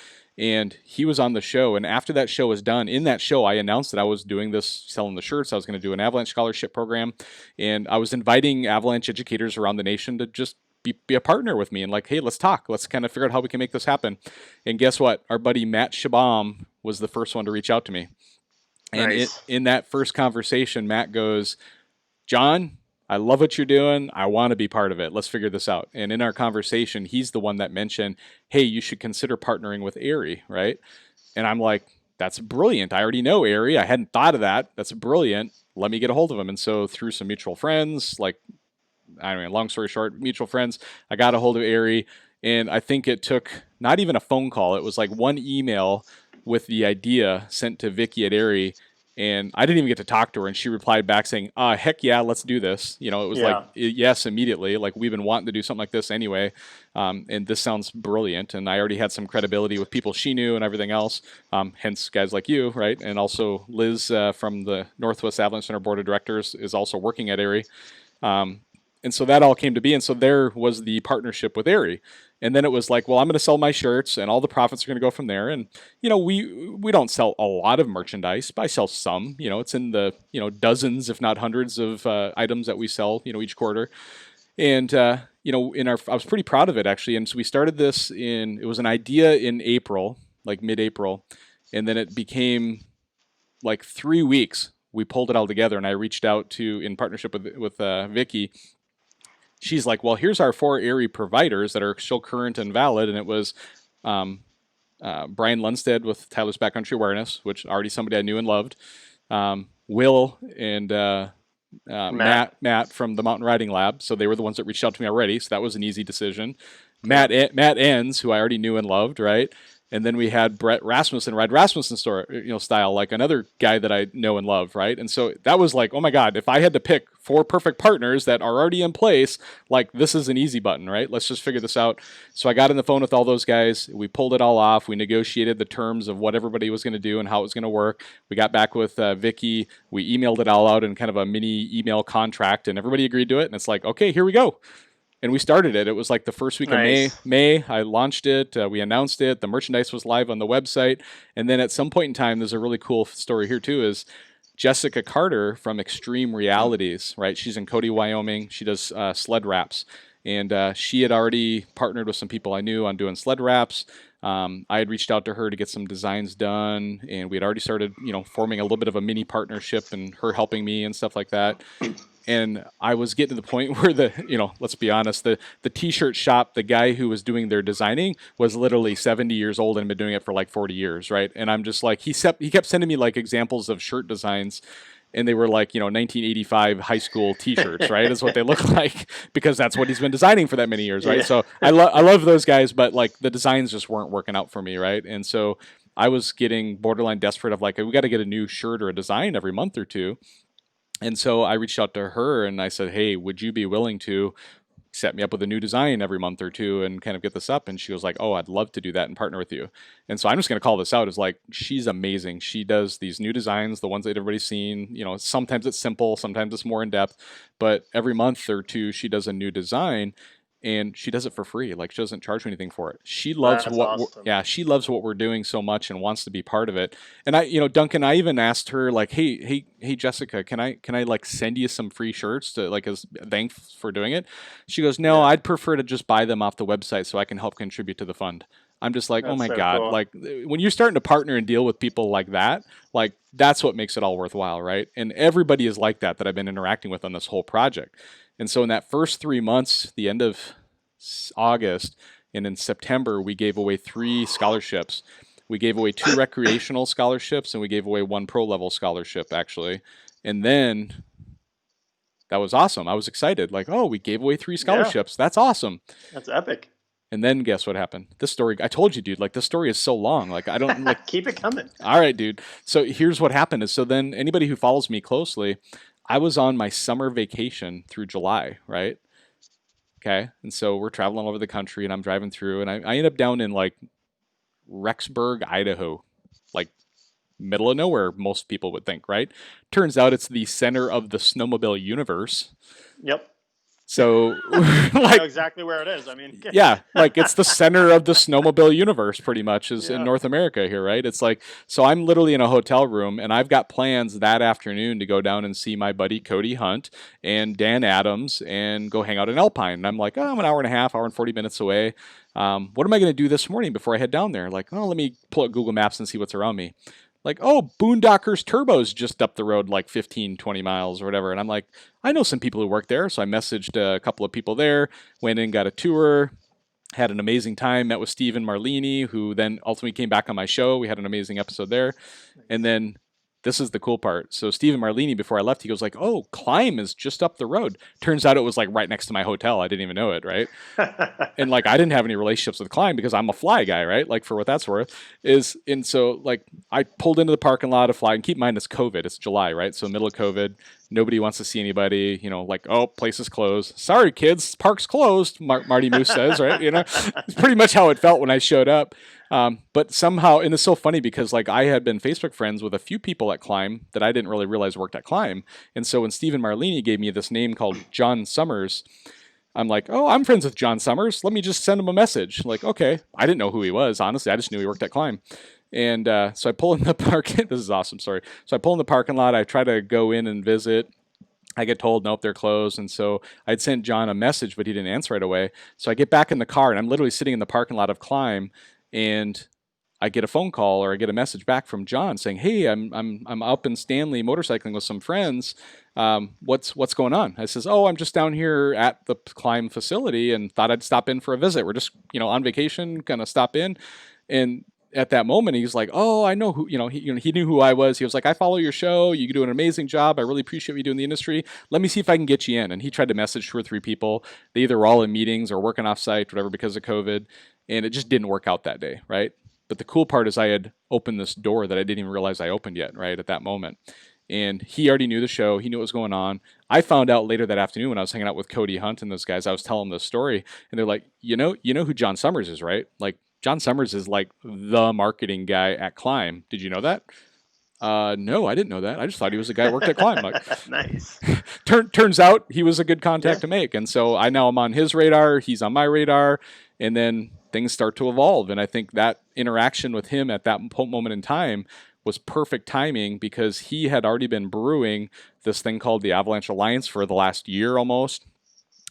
And he was on the show. And after that show was done, in that show, I announced that I was doing this, selling the shirts. I was going to do an Avalanche scholarship program. And I was inviting Avalanche educators around the nation to just be a partner with me and like, hey, let's talk. Let's kind of figure out how we can make this happen. And guess what? Our buddy Matt Shabam was the first one to reach out to me. And nice. in that first conversation, Matt goes, Jon, I love what you're doing. I want to be part of it. Let's figure this out. And in our conversation, he's the one that mentioned, hey, you should consider partnering with Aerie, right? And I'm like, that's brilliant. I already know Aerie. I hadn't thought of that. That's brilliant. Let me get a hold of him. And so through some mutual friends, like, I don't know, long story short, mutual friends, I got a hold of Aerie. And I think it took not even a phone call. It was like one email with the idea sent to Vicky at Aerie. And I didn't even get to talk to her, and she replied back saying, heck yeah, let's do this. You know, it was like, yes, immediately. Like, we've been wanting to do something like this anyway, and this sounds brilliant. And I already had some credibility with people she knew and everything else, hence guys like you, right? And also Liz from the Northwest Avalanche Center Board of Directors is also working at Aerie. And so that all came to be. And so there was the partnership with Aerie. And then it was like, well, I'm going to sell my shirts and all the profits are going to go from there. And, you know, we don't sell a lot of merchandise, but I sell some. You know, it's in the, you know, dozens, if not hundreds of items that we sell, you know, each quarter. And, you know, I was pretty proud of it, actually. And so we started this it was an idea in April, like mid-April. And then it became like 3 weeks. We pulled it all together, and I reached out in partnership with Vicky. She's like, well, here's our 4 Aerie providers that are still current and valid. And it was Brian Lundstedt with Tyler's Backcountry Awareness, which already somebody I knew and loved. Will and Matt from the Mountain Riding Lab. So they were the ones that reached out to me already. So that was an easy decision. Matt Enns, who I already knew and loved, right? And then we had Brett Rasmussen, Ride Rasmussen style, like another guy that I know and love, right? And so that was like, oh my God, if I had to pick 4 perfect partners that are already in place, like this is an easy button, right? Let's just figure this out. So I got on the phone with all those guys. We pulled it all off. We negotiated the terms of what everybody was going to do and how it was going to work. We got back with Vicky. We emailed it all out in kind of a mini email contract, and everybody agreed to it. And it's like, okay, here we go. And we started it. It was like the first week of May. I launched it. We announced it. The merchandise was live on the website. And then at some point in time, there's a really cool story here too, is Jessica Carter from Extreme Realities, right? She's in Cody, Wyoming. She does sled wraps. And she had already partnered with some people I knew on doing sled wraps. I had reached out to her to get some designs done, and we had already started, you know, forming a little bit of a mini partnership and her helping me and stuff like that. And I was getting to the point where let's be honest, the t-shirt shop, the guy who was doing their designing was literally 70 years old and been doing it for like 40 years, right? And I'm just like, he kept sending me like examples of shirt designs, and they were like, 1985 high school t-shirts, right? Is what they look like, because that's what he's been designing for that many years, right? Yeah. So I love those guys, but like the designs just weren't working out for me, right? And so I was getting borderline desperate of like, we got to get a new shirt or a design every month or two. And so I reached out to her and I said, hey, would you be willing to set me up with a new design every month or two and kind of get this up? And she was like, oh, I'd love to do that and partner with you. And so I'm just going to call this out as like, she's amazing. She does these new designs, the ones that everybody's seen. Sometimes it's simple, sometimes it's more in depth, but every month or two, she does a new design. And she does it for free. Like, she doesn't charge me anything for it. She loves she loves what we're doing so much and wants to be part of it. And Duncan, I even asked her like, hey, Jessica, can I like send you some free shirts to like as thanks for doing it? She goes, no, I'd prefer to just buy them off the website so I can help contribute to the fund. I'm just like, oh my God, cool. Like when you're starting to partner and deal with people like that, like that's what makes it all worthwhile, right? And everybody is like that I've been interacting with on this whole project. And so in that first 3 months, the end of August and in September, we gave away 3 scholarships. We gave away 2 recreational scholarships, and we gave away 1 pro level scholarship, actually. And then that was awesome. I was excited. Like, oh, we gave away 3 scholarships. Yeah. That's awesome. That's epic. And then guess what happened? This story, I told you, dude, like this story is so long. Like I don't like keep it coming. All right, dude. So here's what happened is, so then anybody who follows me closely, I was on my summer vacation through July, right? Okay. And so we're traveling all over the country and I'm driving through and I end up down in like Rexburg, Idaho, like middle of nowhere, most people would think, right? Turns out it's the center of the snowmobile universe. Yep. So I know exactly where it is. I mean, yeah, like it's the center of the snowmobile universe pretty much is in North America here, right? It's like, so I'm literally in a hotel room and I've got plans that afternoon to go down and see my buddy Cody Hunt and Dan Adams and go hang out in Alpine. And I'm like, oh, I'm an hour and a half, hour and 40 minutes away. What am I going to do this morning before I head down there? Like, oh, let me pull up Google Maps and see what's around me. Like, oh, Boondockers Turbo's just up the road like 15, 20 miles or whatever. And I'm like, I know some people who work there. So I messaged a couple of people there, went in, got a tour, had an amazing time, met with Stephen Marlini, who then ultimately came back on my show. We had an amazing episode there. And then this is the cool part. So Stephen Marlini, before I left, he goes like, oh, Climb is just up the road. Turns out it was like right next to my hotel. I didn't even know it, right? And like I didn't have any relationships with Climb because I'm a fly guy, right? Like for what that's worth and so like I pulled into the parking lot of Fly, and keep in mind it's COVID. It's July, right? So middle of COVID. Nobody wants to see anybody, like, oh, place is closed. Sorry, kids, park's closed, Marty Moose says, right? It's pretty much how it felt when I showed up. But somehow, and it's so funny because like I had been Facebook friends with a few people at Climb that I didn't really realize worked at Climb. And so when Stephen Marlini gave me this name called John Summers, I'm like, oh, I'm friends with John Summers. Let me just send him a message. Like, okay. I didn't know who he was, honestly. I just knew he worked at Climb. And so I pull in the parking. This is awesome. Sorry. So I pull in the parking lot. I try to go in and visit. I get told, nope, they're closed. And so I'd sent John a message, but he didn't answer right away. So I get back in the car, and I'm literally sitting in the parking lot of Climb, and I get a phone call or I get a message back from John saying, hey, I'm up in Stanley motorcycling with some friends. What's going on? I says, oh, I'm just down here at the Climb facility and thought I'd stop in for a visit. We're just, on vacation, gonna stop in. And at that moment, he's like, oh, I know who, he knew who I was. He was like, I follow your show. You do an amazing job. I really appreciate what you do in the industry. Let me see if I can get you in. And he tried to message 2 or 3 people. They either were all in meetings or working off site, whatever, because of COVID. And it just didn't work out that day, right? But the cool part is I had opened this door that I didn't even realize I opened yet, right, at that moment. And he already knew the show. He knew what was going on. I found out later that afternoon when I was hanging out with Cody Hunt and those guys, I was telling them this story. And they're like, you know who John Summers is, right? Like, John Summers is like the marketing guy at Climb. Did you know that? No, I didn't know that. I just thought he was a guy who worked at Climb. Like, nice. Turns out he was a good contact to make. And so I now am on his radar. He's on my radar. And then things start to evolve. And I think that interaction with him at that moment in time was perfect timing because he had already been brewing this thing called the Avalanche Alliance for the last year almost.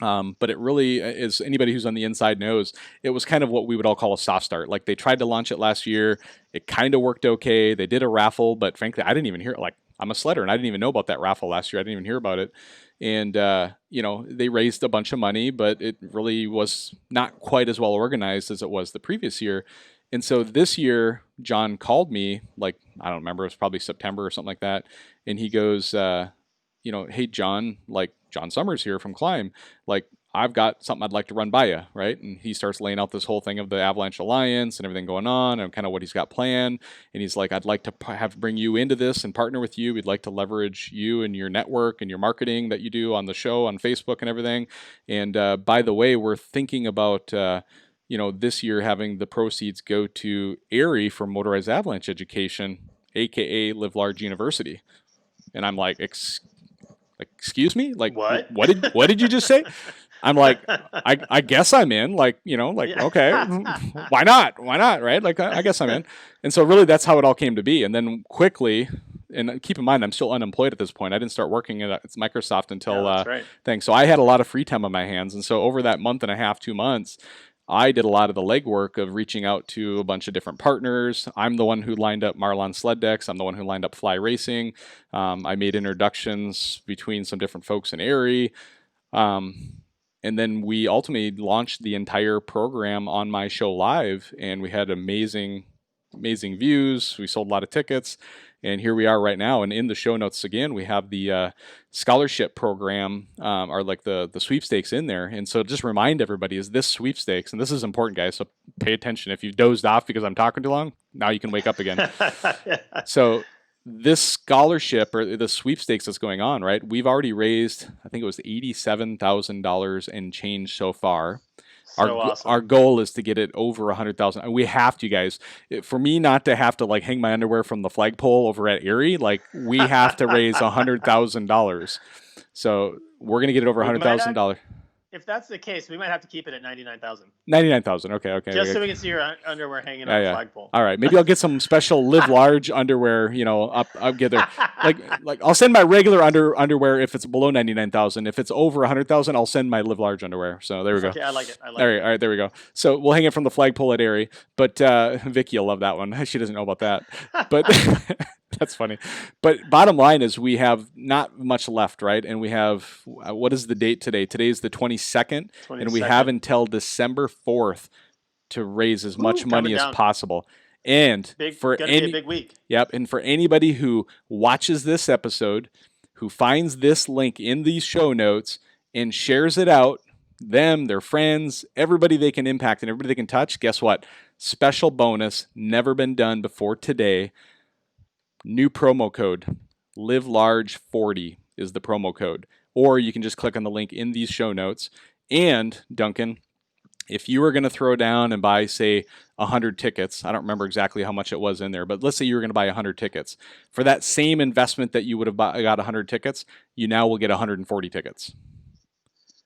But it really is, anybody who's on the inside knows, it was kind of what we would all call a soft start. Like they tried to launch it last year. It kind of worked okay. They did a raffle, but frankly, I didn't even hear it. Like I'm a sledder and I didn't even know about that raffle last year. I didn't even hear about it. And, they raised a bunch of money, but it really was not quite as well organized as it was the previous year. And so this year, John called me, like, I don't remember, it was probably September or something like that. And he goes, hey, John, like, John Summers here from Climb, like, I've got something I'd like to run by you, right? And he starts laying out this whole thing of the Avalanche Alliance and everything going on and kind of what he's got planned. And he's like, I'd like to bring you into this and partner with you. We'd like to leverage you and your network and your marketing that you do on the show, on Facebook and everything. And by the way, we're thinking about, this year having the proceeds go to ARI for motorized avalanche education, AKA Live Large University. And I'm like, excuse me? Like, what did you just say? I'm like, I guess I'm in, like, okay, why not? Right? Like, I guess I'm in. And so really that's how it all came to be. And then quickly, and keep in mind, I'm still unemployed at this point. I didn't start working at Microsoft until thing. So I had a lot of free time on my hands. And so over that month and a half, 2 months, I did a lot of the legwork of reaching out to a bunch of different partners. I'm the one who lined up Marlon sled decks. I'm the one who lined up Fly Racing. I made introductions between some different folks in ARI. And then we ultimately launched the entire program on my show live, and we had amazing views. We sold a lot of tickets, and here we are right now. And in the show notes, again, we have the scholarship program, or like the sweepstakes in there. And so just remind everybody, is this sweepstakes, and this is important, guys, so pay attention. If you've dozed off because I'm talking too long, now you can wake up again. So this scholarship or the sweepstakes that's going on, right? We've already raised, I think it was $87,000 and change so far. Awesome. Our goal is to get it over 100,000. We have to, guys. For me not to have to like hang my underwear from the flagpole over at ARI, like we have to raise $100,000. So we're gonna get it over $100,000. if that's the case, we might have to keep it at 99,000. 99,000. Okay. Just so we can see your underwear hanging on the flagpole. All right. Maybe I'll get some special live large underwear, up get there. Like I'll send my regular underwear if it's below 99,000. If it's over 100,000, I'll send my live large underwear. So there we go. Okay, I like it. All right, there we go. So we'll hang it from the flagpole at Erie. But Vicky will love that one. She doesn't know about that. But that's funny. But bottom line is we have not much left, right? And we have, what is the date today? Today is the 22nd. And we have until December 4th to raise as much money as possible. And for be a big week. Yep. And for anybody who watches this episode, who finds this link in these show notes and shares it out, them, their friends, everybody they can impact and everybody they can touch, guess what? Special bonus, never been done before today. New promo code, Live Large 40 is the promo code. Or you can just click on the link in these show notes. And, Duncan, if you were going to throw down and buy, say, 100 tickets, I don't remember exactly how much it was in there, but let's say you were going to buy 100 tickets. For that same investment that you would have got 100 tickets, you now will get 140 tickets.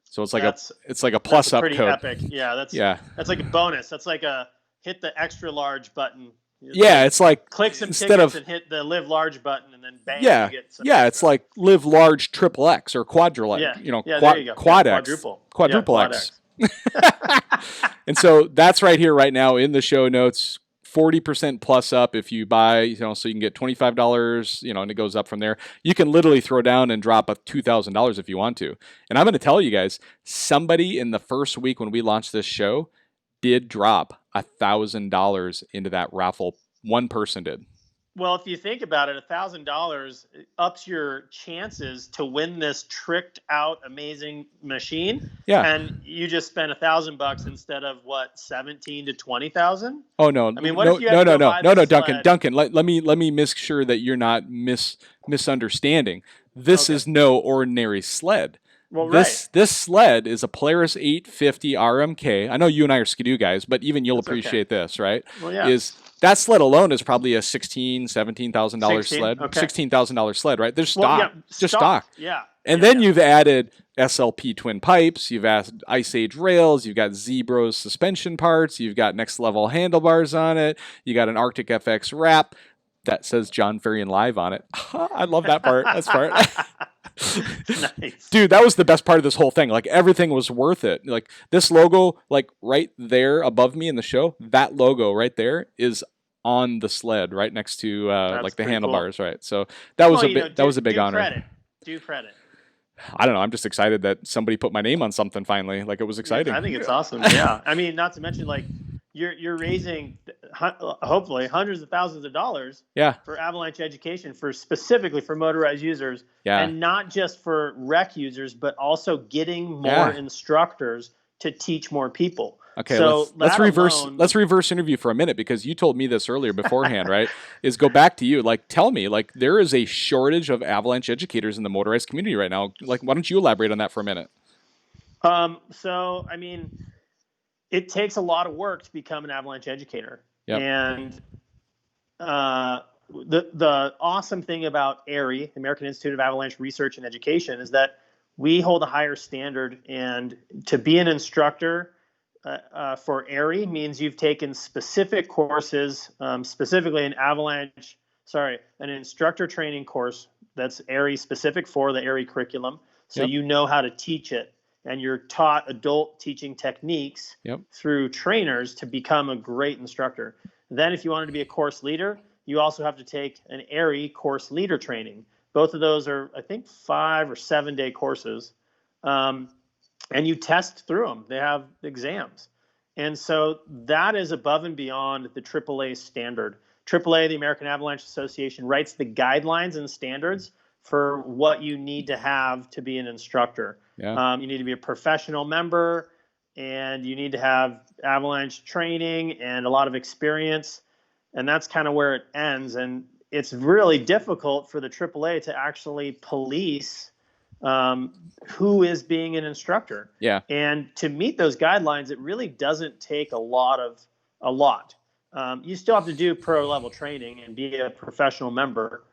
So it's like a plus up pretty code. Epic. Yeah, that's like a bonus. That's like a hit the extra large button. It's like click some tickets and hit the live large button, and then bang. Yeah, you get some it's like live large triple X or quadruple X. There you go. Quad X, quadruple X. And so that's right here, right now in the show notes. 40% plus up if you buy, so you can get $25, and it goes up from there. You can literally throw down and drop $2,000 if you want to. And I'm going to tell you guys, somebody in the first week when we launched this show did drop $1,000 into that raffle. One person did. Well, if you think about it, $1,000 ups your chances to win this tricked out amazing machine. Yeah. And you just spent $1,000 instead of what, 17 to 20,000? Oh no. I mean, what if you had to buy no, Sled? Duncan, let me make sure that you're not misunderstanding. This is no ordinary sled. Well, this sled is a Polaris 850 RMK. I know you and I are Skidoo guys, but even you'll appreciate this, right? Well, yeah. That sled alone is probably a $17,000 sled. Okay. $16,000 sled, right? There's stock. Just stock. Yeah. And then you've added SLP twin pipes, you've added Ice Age rails, you've got Zebros suspension parts, you've got next level handlebars on it, you got an Arctic FX wrap that says Jon Ferrian Live on it. I love that part. That's part. Nice. Dude, that was the best part of this whole thing. Like, everything was worth it. Like, this logo, like right there above me in the show, that logo right there is on the sled right next to like the handlebars, cool. Right? So that was a big honor. Do credit. I don't know. I'm just excited that somebody put my name on something finally. Like, it was exciting. I think it's awesome. Yeah. I mean, not to mention, like, you're raising hopefully hundreds of thousands of dollars for Avalanche education, specifically for motorized users, and not just for rec users, but also getting more instructors to teach more people. Okay, so let's reverse interview for a minute, because you told me this earlier beforehand, right? Is go back to you. Like, tell me, like, there is a shortage of Avalanche educators in the motorized community right now. Like, why don't you elaborate on that for a minute? So I mean, it takes a lot of work to become an Avalanche educator. Yep. And the awesome thing about AIRI, the American Institute of Avalanche Research and Education, is that we hold a higher standard. And to be an instructor for AIRI means you've taken specific courses, specifically an instructor training course that's AIRI specific for the AIRI curriculum. So you know how to teach it. And you're taught adult teaching techniques through trainers to become a great instructor. Then if you wanted to be a course leader, you also have to take an AIRI course leader training. Both of those are, I think, 5 or 7 day courses. And you test through them. They have exams. And so that is above and beyond the AAA standard. AAA, the American Avalanche Association, writes the guidelines and standards for what you need to have to be an instructor. Yeah. You need to be a professional member, and you need to have Avalanche training and a lot of experience. And that's kind of where it ends. And it's really difficult for the AAA to actually police who is being an instructor. Yeah. And to meet those guidelines, it really doesn't take a lot. You still have to do pro level training and be a professional member.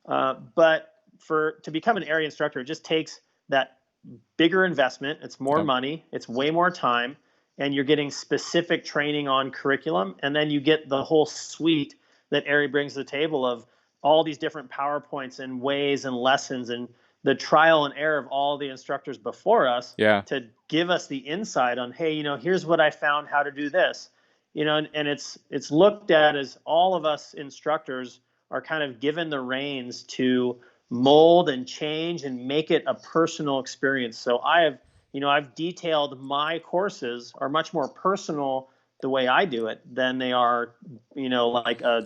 But to become an area instructor, it just takes that bigger investment. It's more money. It's way more time. And you're getting specific training on curriculum. And then you get the whole suite that Ari brings to the table of all these different PowerPoints and ways and lessons and the trial and error of all the instructors before us to give us the insight on, hey, here's what I found how to do this. And it's looked at as all of us instructors are kind of given the reins to mold and change and make it a personal experience. So I've detailed my courses are much more personal the way I do it than they are, like a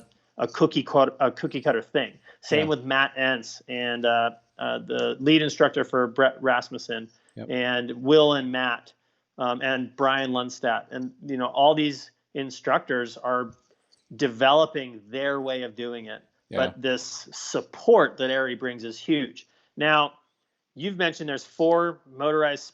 cookie cutter thing. Same with Matt Entz and the lead instructor for Brett Rasmussen and Will and Matt and Brian Lundstadt. And, all these instructors are developing their way of doing it. But this support that Ari brings is huge. Now, you've mentioned there's 4 motorized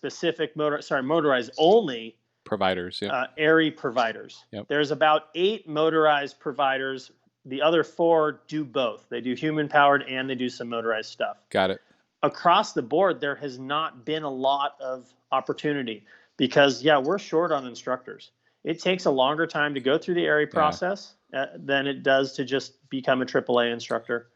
only providers, Ari providers. There's about 8 motorized providers. The other 4 do both. They do human powered and they do some motorized stuff. Got it. Across the board, there has not been a lot of opportunity because, we're short on instructors. It takes a longer time to go through the Ari process than it does to just become a AAA instructor.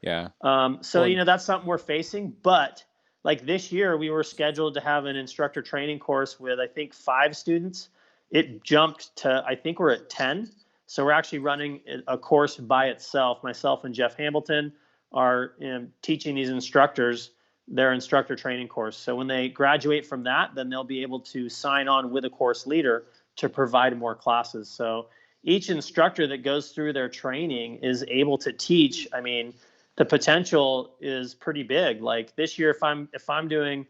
So that's something we're facing. But like this year, we were scheduled to have an instructor training course with, I think, 5 students. It jumped to, I think we're at 10. So we're actually running a course by itself. Myself and Jeff Hamilton are teaching these instructors their instructor training course. So when they graduate from that, then they'll be able to sign on with a course leader to provide more classes. So each instructor that goes through their training is able to teach. I mean, the potential is pretty big. Like this year, if I'm doing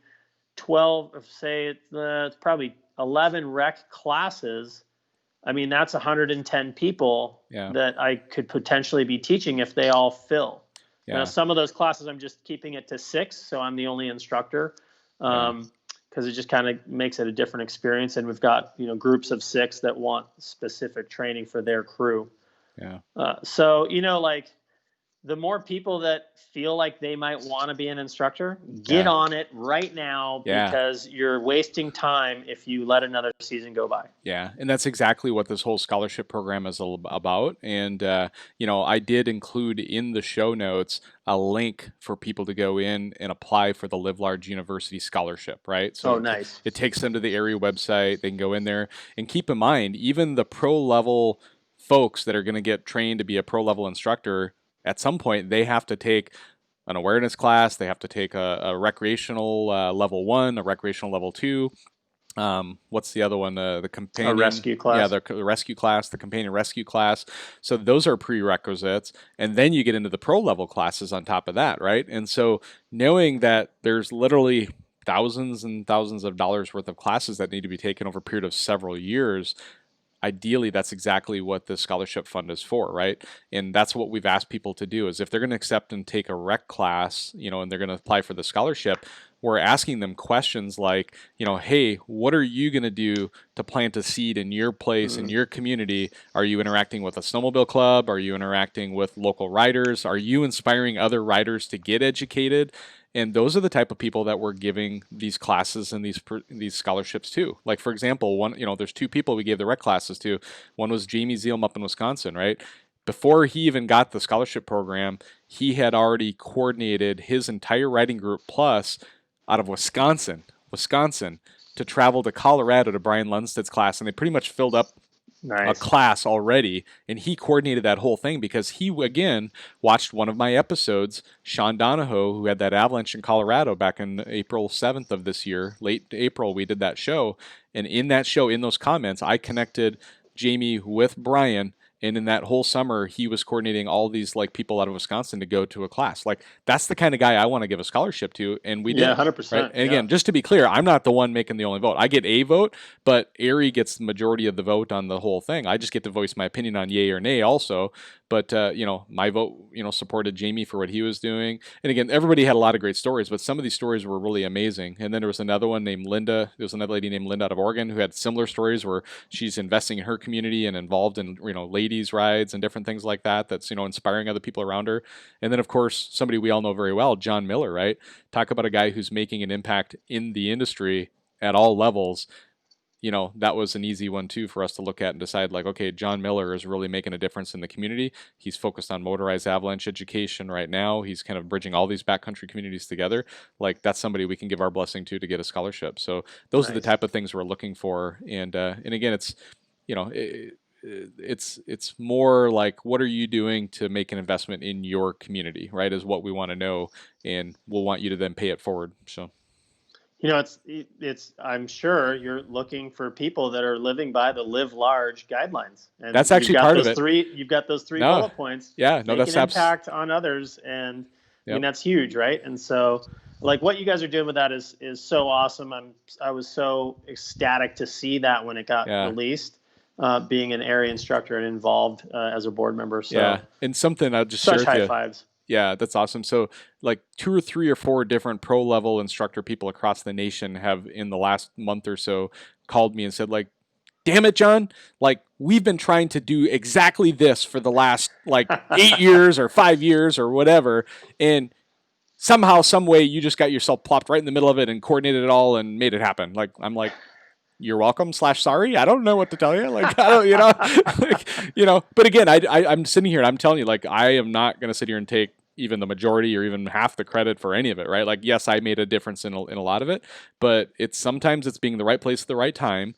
12, say it's probably 11 rec classes, I mean, that's 110 people that I could potentially be teaching if they all fill. Now, some of those classes, I'm just keeping it to 6, so I'm the only instructor because it just kind of makes it a different experience. And we've got, groups of 6 that want specific training for their crew. So, like the more people that feel like they might want to be an instructor, get on it right now because you're wasting time if you let another season go by. And that's exactly what this whole scholarship program is all about. And, I did include in the show notes a link for people to go in and apply for the Live Large University Scholarship, right? So nice. It takes them to the area website. They can go in there. And keep in mind, even the pro level folks that are going to get trained to be a pro level instructor, at some point, they have to take an awareness class. They have to take a recreational level 1, a recreational level 2. What's the other one? The companion rescue class. Yeah, the rescue class, the companion rescue class. So those are prerequisites, and then you get into the pro level classes on top of that, right? And so knowing that there's literally thousands and thousands of dollars worth of classes that need to be taken over a period of several years. Ideally, that's exactly what the scholarship fund is for, right? And that's what we've asked people to do is if they're going to accept and take a rec class, and they're going to apply for the scholarship, we're asking them questions like, hey, what are you going to do to plant a seed in your place, in your community? Are you interacting with a snowmobile club? Are you interacting with local riders? Are you inspiring other riders to get educated? And those are the type of people that we're giving these classes and these scholarships to. Like, for example, there's 2 people we gave the rec classes to. One was Jamie Zielm up in Wisconsin, right? Before he even got the scholarship program, he had already coordinated his entire riding group plus out of Wisconsin to travel to Colorado to Brian Lundstedt's class. And they pretty much filled up a class already, and he coordinated that whole thing because he, again, watched one of my episodes, Sean Donahoe, who had that avalanche in Colorado back in April 7th of this year. Late April, we did that show, and in that show, in those comments, I connected Jamie with Brian, and in that whole summer, he was coordinating all these people out of Wisconsin to go to a class. That's the kind of guy I want to give a scholarship to, and we did. Yeah, 100%. Right? And again, just to be clear, I'm not the one making the only vote. I get a vote, but Ari gets the majority of the vote on the whole thing. I just get to voice my opinion on yay or nay also, But my vote, supported Jamie for what he was doing. And again, everybody had a lot of great stories, but some of these stories were really amazing. And then there was another one named Linda. There was another lady named Linda out of Oregon who had similar stories where she's investing in her community and involved in ladies rides and different things like that. That's inspiring other people around her. And then of course somebody we all know very well, John Miller, right? Talk about a guy who's making an impact in the industry at all levels. That was an easy one too for us to look at and decide, like, okay, Jon Miller is really making a difference in the community. He's focused on motorized avalanche education right now. He's kind of bridging all these backcountry communities together. Like, that's somebody we can give our blessing to get a scholarship. So those are the type of things we're looking for. And again, it's, it's more like, what are you doing to make an investment in your community, right? Is what we want to know, and we'll want you to then pay it forward. So. It's. I'm sure you're looking for people that are living by the Live Large guidelines, and that's actually part of it. You've got those three bullet points. Yeah, no, that's impact on others, and I mean that's huge, right? And so, like, what you guys are doing with that is so awesome. I was so ecstatic to see that when it got released. Being an area instructor and involved as a board member. So and something I'll just share with you. Such high fives. Yeah, that's awesome. So like 2 or 3 or 4 different pro level instructor people across the nation have in the last month or so called me and said, like, damn it, Jon, like, we've been trying to do exactly this for the last like 8 years or 5 years or whatever. And somehow, some way you just got yourself plopped right in the middle of it and coordinated it all and made it happen. Like, I'm like, you're welcome / sorry. I don't know what to tell you. Like, I don't, but again, I'm sitting here and I'm telling you, like, I am not going to sit here and take even the majority or even half the credit for any of it, right? Like, yes, I made a difference in a lot of it, but sometimes it's being the right place at the right time.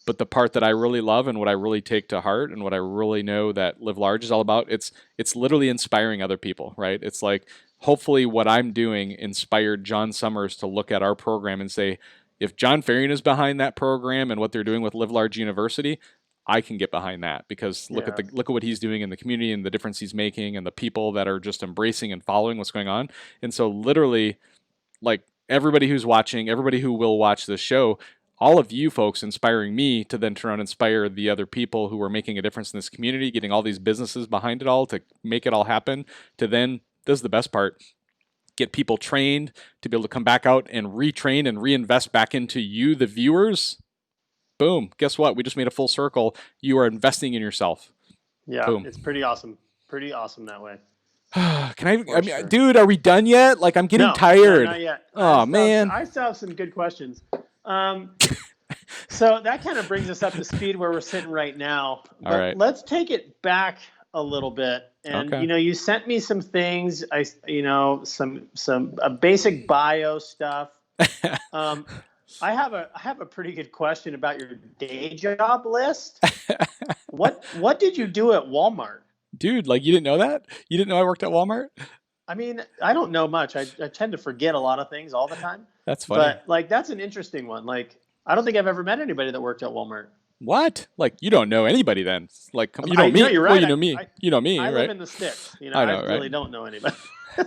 But the part that I really love and what I really take to heart and what I really know that Live Large is all about, it's literally inspiring other people, right? It's like, hopefully what I'm doing inspired John Summers to look at our program and say, if Jon Ferrian is behind that program and what they're doing with Live Large University, I can get behind that, because look at what he's doing in the community and the difference he's making and the people that are just embracing and following what's going on. And so literally, like, everybody who's watching, everybody who will watch this show, all of you folks inspiring me to then turn around and inspire the other people who are making a difference in this community, getting all these businesses behind it all to make it all happen, to then, this is the best part, get people trained to be able to come back out and retrain and reinvest back into you, the viewers. Boom. Guess what? We just made a full circle. You are investing in yourself. Yeah. Boom. It's pretty awesome. Pretty awesome that way. Sure. Dude, are we done yet? Like, I'm getting tired. No, not yet. Man. I still have some good questions. So that kind of brings us up to speed where we're sitting right now. But all right. Let's take it back a little bit. And, you sent me some things, some basic bio stuff. I have a pretty good question about your day job list. What did you do at Walmart? Dude, like, you didn't know that? You didn't know I worked at Walmart? I mean, I don't know much. I tend to forget a lot of things all the time. That's funny. But, like, that's an interesting one. Like, I don't think I've ever met anybody that worked at Walmart. What? Like, you don't know anybody then? Like, you know me. You're right. Well, you know me. You know me, I right? live in the sticks. I really don't know anybody.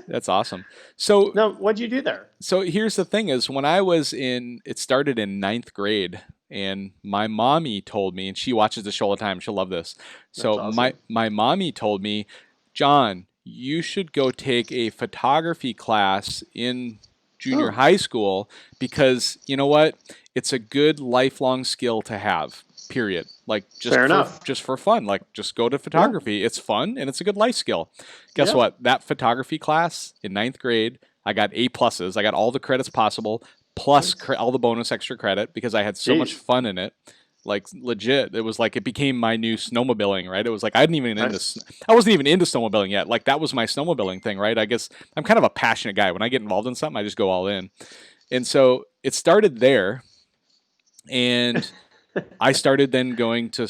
That's awesome. So, no, what'd you do there? So here's the thing: is when I was it started in 9th grade, and my mommy told me, and she watches the show all the time. She'll love this. So That's awesome. my mommy told me, Jon, you should go take a photography class in junior high school, because you know what? It's a good lifelong skill to have. Period. Like, just for fun. Like, just go to photography. Yeah. It's fun and it's a good life skill. Guess what? That photography class in 9th grade, I got A+. I got all the credits possible, plus all the bonus extra credit, because I had so much fun in it. Like, legit, it was like it became my new snowmobiling, right? It was like I wasn't even into snowmobiling yet. Like, that was my snowmobiling thing, right? I guess I'm kind of a passionate guy. When I get involved in something, I just go all in. And so it started there, and I started then going to,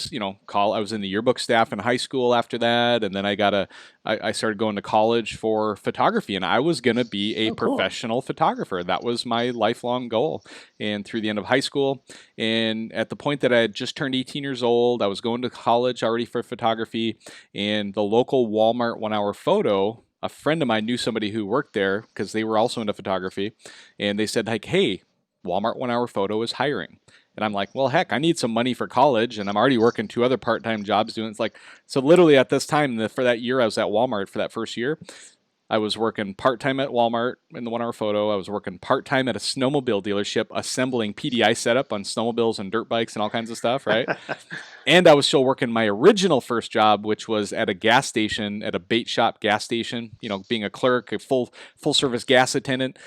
I was in the yearbook staff in high school after that, and then I started going to college for photography, and I was going to be a professional photographer. That was my lifelong goal. And through the end of high school, and at the point that I had just turned 18 years old, I was going to college already for photography, and the local Walmart 1 Hour Photo, a friend of mine knew somebody who worked there because they were also into photography, and they said, like, hey, Walmart 1 Hour Photo is hiring. And I'm like, well, heck, I need some money for college, and I'm already working 2 other part-time jobs doing it's like, so literally at this time, for that year I was at Walmart for that first year, I was working part-time at Walmart in the 1 hour photo. I was working part-time at a snowmobile dealership assembling PDI setup on snowmobiles and dirt bikes and all kinds of stuff, right? And I was still working my original first job, which was at a gas station, at a bait shop gas station, being a clerk, a full service gas attendant,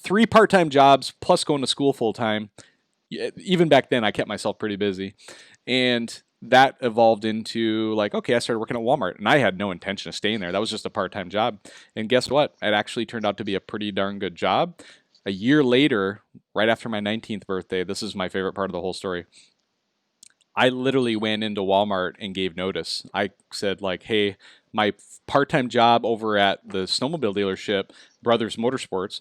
3 part-time jobs plus going to school full-time. Even back then, I kept myself pretty busy. And that evolved into like, okay, I started working at Walmart, and I had no intention of staying there. That was just a part-time job. And guess what? It actually turned out to be a pretty darn good job. A year later, right after my 19th birthday, this is my favorite part of the whole story. I literally went into Walmart and gave notice. I said like, hey, my part-time job over at the snowmobile dealership, Brothers Motorsports,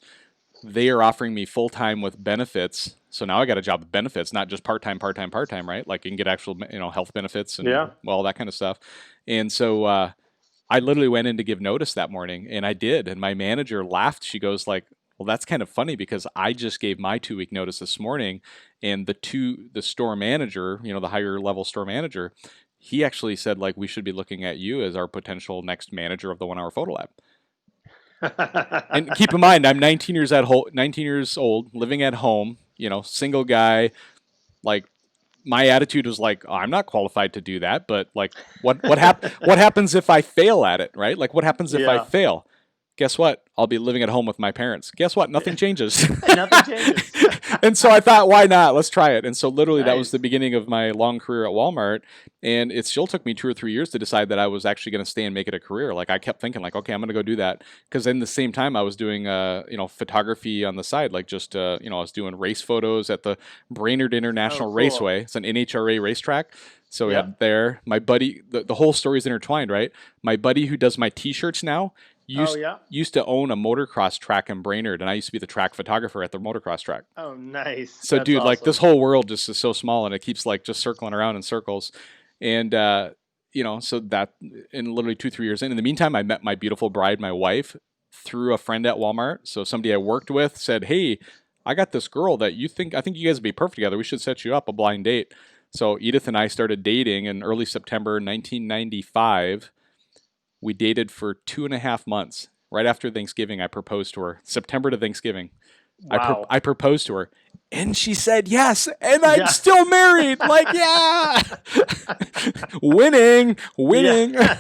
they are offering me full-time with benefits. So now I got a job with benefits, not just part-time, right? Like you can get actual, health benefits and all that kind of stuff. And so I literally went in to give notice that morning, and I did. And my manager laughed. She goes like, well, that's kind of funny because I just gave my 2-week notice this morning, and the store manager, the higher level store manager, he actually said like, we should be looking at you as our potential next manager of the 1 hour photo lab. And keep in mind, I'm 19 years old, living at home, single guy. Like my attitude was like, oh, I'm not qualified to do that, but like what happens if I fail at it, right? Like what happens if I fail? Guess what? I'll be living at home with my parents. Guess what? Nothing changes. Nothing changes. And so I thought, why not? Let's try it. And so literally that was the beginning of my long career at Walmart. And it still took me 2 or 3 years to decide that I was actually going to stay and make it a career. Like I kept thinking like, okay, I'm going to go do that. Because in the same time I was doing, photography on the side. Like just, I was doing race photos at the Brainerd International Raceway. It's an NHRA racetrack. So we had there, my buddy, the whole story is intertwined, right? My buddy who does my t-shirts now, used to own a motocross track in Brainerd, and I used to be the track photographer at the motocross track. Oh, nice. So, dude, awesome. Like this whole world just is so small, and it keeps like just circling around in circles. And, so that in literally 2-3 years in the meantime, I met my beautiful bride, my wife, through a friend at Walmart. So somebody I worked with said, hey, I got this girl that I think you guys would be perfect together. We should set you up a blind date. So Edith and I started dating in early September 1995. We dated for 2.5 months. Right after Thanksgiving, I proposed to her. September to Thanksgiving. Wow. I proposed to her. And she said yes. And I'm still married. Like, yeah. Winning. Yeah.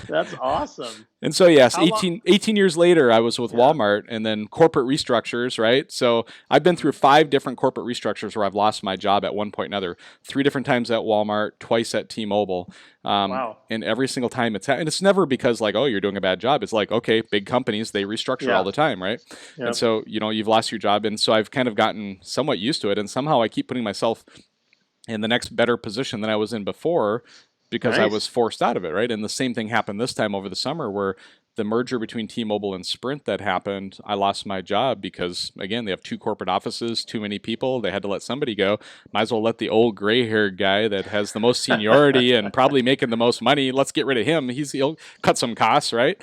That's awesome. And so, yes, 18 years later, I was with Walmart, and then corporate restructures, right? So I've been through 5 different corporate restructures where I've lost my job at one point or another. 3 different times at Walmart, twice at T-Mobile. Wow. And every single time and it's never because like, oh, you're doing a bad job. It's like, okay, big companies, they restructure all the time, right? Yep. And so, you've lost your job. And so I've kind of gotten somewhat used to it. And somehow I keep putting myself in the next better position than I was in before, because I was forced out of it, right? And the same thing happened this time over the summer where the merger between T-Mobile and Sprint that happened, I lost my job because, again, they have 2 corporate offices, too many people. They had to let somebody go. Might as well let the old gray-haired guy that has the most seniority and probably making the most money, let's get rid of him. He'll cut some costs, right?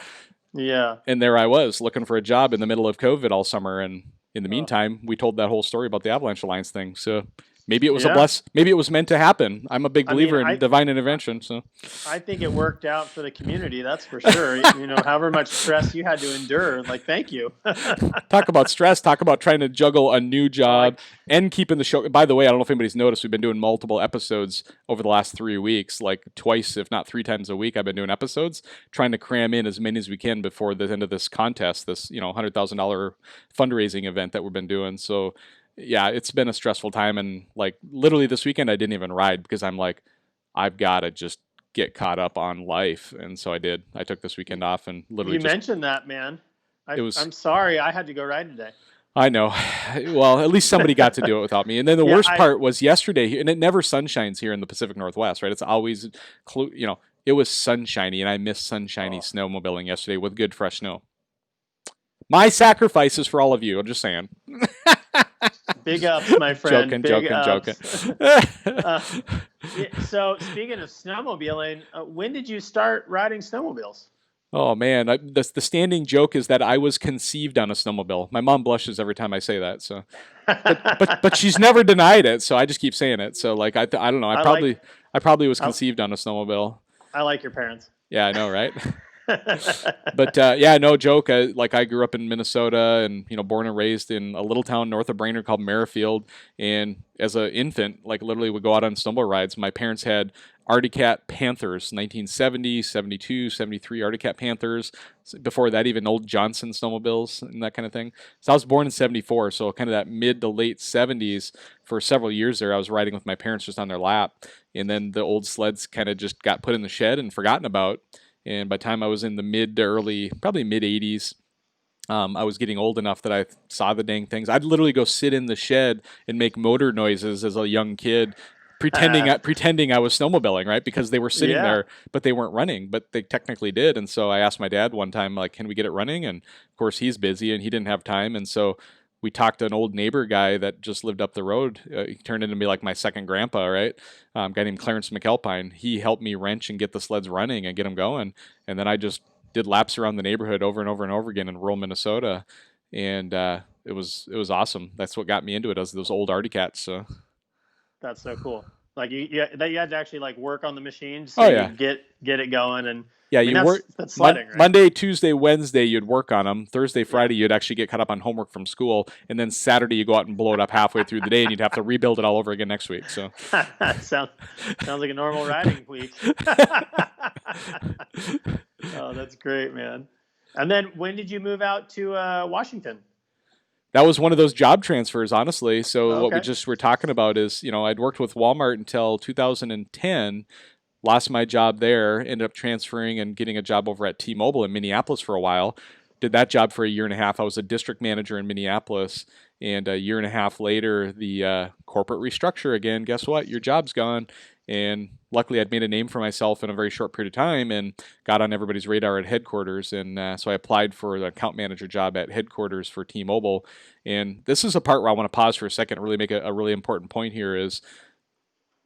Yeah. And there I was looking for a job in the middle of COVID all summer. And in the meantime, we told that whole story about the Avalanche Alliance thing. So maybe it was maybe it was meant to happen. I'm a big believer in divine intervention. So I think it worked out for the community. That's for sure. However much stress you had to endure, like, thank you. Talk about stress. Talk about trying to juggle a new job and keeping the show. By the way, I don't know if anybody's noticed, we've been doing multiple episodes over the last 3 weeks, like twice, if not 3 times a week. I've been doing episodes, trying to cram in as many as we can before the end of this contest, this $100,000 fundraising event that we've been doing. So yeah, it's been a stressful time. And like literally this weekend, I didn't even ride because I'm like, I've got to just get caught up on life. And so I did. I took this weekend off and literally mentioned that, man. I'm sorry. I had to go ride today. I know. Well, at least somebody got to do it without me. And then the worst part was yesterday, and it never sunshines here in the Pacific Northwest, right? It's always, it was sunshiny, and I missed sunshiny snowmobiling yesterday with good fresh snow. My sacrifices for all of you. I'm just saying. Big ups, my friend. Joking. So speaking of snowmobiling, when did you start riding snowmobiles? Oh man, the standing joke is that I was conceived on a snowmobile. My mom blushes every time I say that. So, but she's never denied it. So I just keep saying it. So like I don't know. I probably was I, conceived on a snowmobile. I like your parents. Yeah, I know, right? But yeah, no joke. I grew up in Minnesota, and born and raised in a little town north of Brainerd called Merrifield. And as an infant, like literally would go out on snowmobile rides. My parents had Arctic Cat Panthers, 1970, 72, 73 Arctic Cat Panthers. Before that, even old Johnson snowmobiles and that kind of thing. So I was born in 74, so kind of that mid to late 70s. For several years there, I was riding with my parents just on their lap. And then the old sleds kind of just got put in the shed and forgotten about. And by the time I was in the mid to early, probably mid 80s, I was getting old enough that I saw the dang things. I'd literally go sit in the shed and make motor noises as a young kid, pretending I was snowmobiling, right? Because they were sitting there, but they weren't running, but they technically did. And so I asked my dad one time, like, can we get it running? And of course he's busy and he didn't have time. And so we talked to an old neighbor guy that just lived up the road. He turned into be like my second grandpa, right? A guy named Clarence McAlpine. He helped me wrench and get the sleds running and get them going. And then I just did laps around the neighborhood over and over and over again in rural Minnesota. And it was awesome. That's what got me into it, as those old Arctic Cats. So that's so cool. Like you had to actually like work on the machine so you get it going. And yeah, you work. That's sledding, right? Monday, Tuesday, Wednesday, you'd work on them. Thursday, Friday, you'd actually get caught up on homework from school, and then Saturday, you go out and blow it up halfway through the day, and you'd have to rebuild it all over again next week. So sounds like a normal riding week. Oh, that's great, man. And then when did you move out to Washington? That was one of those job transfers, honestly. So what we just were talking about is, I'd worked with Walmart until 2010. Lost my job there, ended up transferring and getting a job over at T-Mobile in Minneapolis for a while. Did that job for a year and a half. I was a district manager in Minneapolis, and a year and a half later, the corporate restructure again. Guess what? Your job's gone. And luckily, I'd made a name for myself in a very short period of time and got on everybody's radar at headquarters. And so I applied for the account manager job at headquarters for T-Mobile. And this is a part where I want to pause for a second and really make a really important point here is,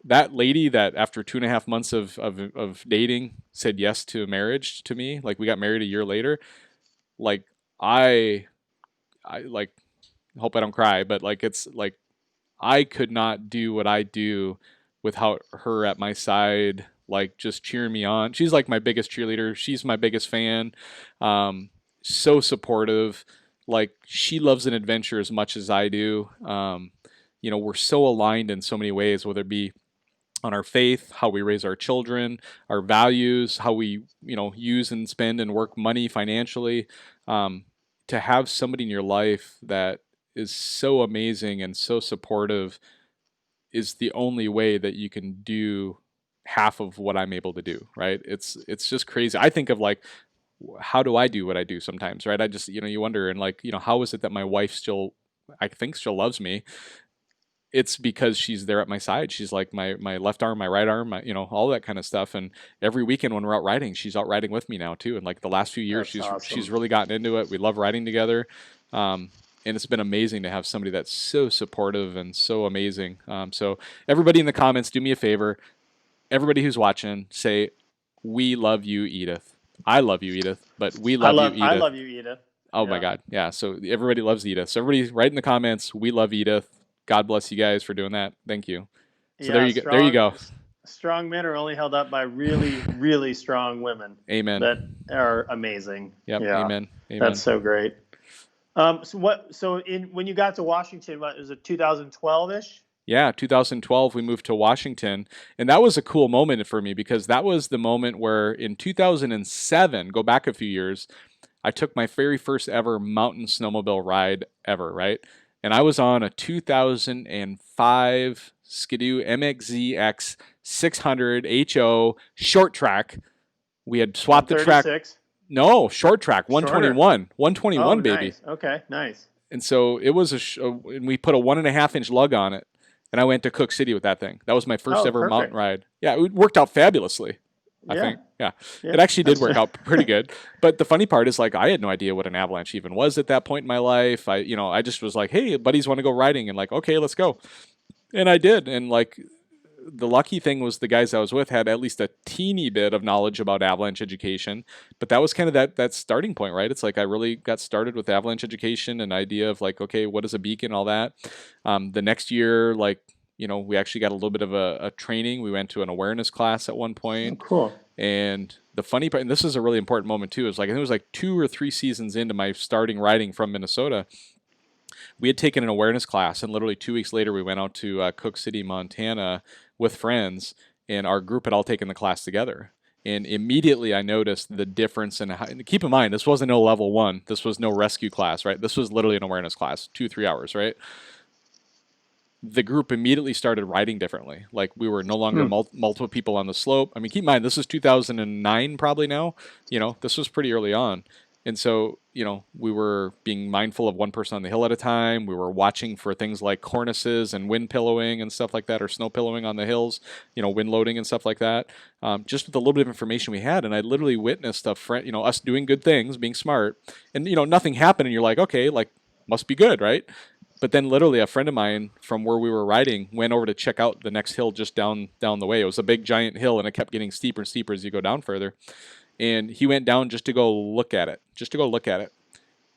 that lady that after 2.5 months of dating said yes to marriage to me, like we got married a year later, like I like, hope I don't cry, but like it's like I could not do what I do without her at my side, like just cheering me on. She's like my biggest cheerleader. She's my biggest fan. So supportive. Like she loves an adventure as much as I do. We're so aligned in so many ways, whether it be on our faith, how we raise our children, our values, how we, use and spend and work money financially. To have somebody in your life that is so amazing and so supportive is the only way that you can do half of what I'm able to do, right? It's just crazy. I think of like, how do I do what I do sometimes, right? I just, you wonder, and like, how is it that my wife I think still loves me? It's because she's there at my side. She's like my left arm, my right arm, all that kind of stuff. And every weekend when we're out riding, she's out riding with me now too. And like the last few years, she's really gotten into it. We love riding together. And it's been amazing to have somebody that's so supportive and so amazing. So everybody in the comments, do me a favor. Everybody who's watching, say, we love you, Edith. I love you, Edith, but we love you, Edith. I love you, Edith. Oh my God. Yeah. So everybody loves Edith. So everybody write in the comments, we love Edith. God bless you guys for doing that. Thank you. So there you go. Strong men are only held up by really, really strong women. Amen. That are amazing. Yep. Yeah. Amen. That's so great. When you got to Washington, was it 2012-ish? Yeah, 2012 we moved to Washington, and that was a cool moment for me because that was the moment where in 2007, go back a few years, I took my very first ever mountain snowmobile ride ever, right? And I was on a 2005 Skidoo MXZX 600 HO short track. We had swapped the track. No, short track, 121. 121, baby. Nice. Okay, nice. And so it was and we put a 1.5-inch lug on it. And I went to Cook City with that thing. That was my first ever mountain ride. Yeah, it worked out fabulously. I think. Yeah. It actually did work out pretty good. But the funny part is like I had no idea what an Avalanche even was at that point in my life. I just was like, hey, buddies want to go riding, and like, okay, let's go. And I did. And like the lucky thing was the guys I was with had at least a teeny bit of knowledge about avalanche education, but that was kind of that starting point, right? It's like I really got started with avalanche education, an idea of like, okay, what is a beacon, all that. The next year, like, we actually got a little bit of a training. We went to an awareness class at one point. Oh, cool. And the funny part, and this is a really important moment too, is like, I think it was like 2 or 3 seasons into my starting riding from Minnesota. We had taken an awareness class, and literally 2 weeks later, we went out to Cook City, Montana with friends, and our group had all taken the class together. And immediately I noticed the difference in how, and keep in mind, this wasn't no level 1. This was no rescue class, right? This was literally an awareness class, 2-3 hours, right? The group immediately started riding differently. Like we were no longer multiple people on the slope. I mean, keep in mind, this is 2009 probably now. This was pretty early on. And so, we were being mindful of one person on the hill at a time. We were watching for things like cornices and wind pillowing and stuff like that, or snow pillowing on the hills, wind loading and stuff like that. Just with a little bit of information we had. And I literally witnessed a friend, us doing good things, being smart, and, nothing happened. And you're like, okay, like must be good, right? But then literally a friend of mine from where we were riding went over to check out the next hill just down the way. It was a big giant hill, and it kept getting steeper and steeper as you go down further. And he went down just to go look at it.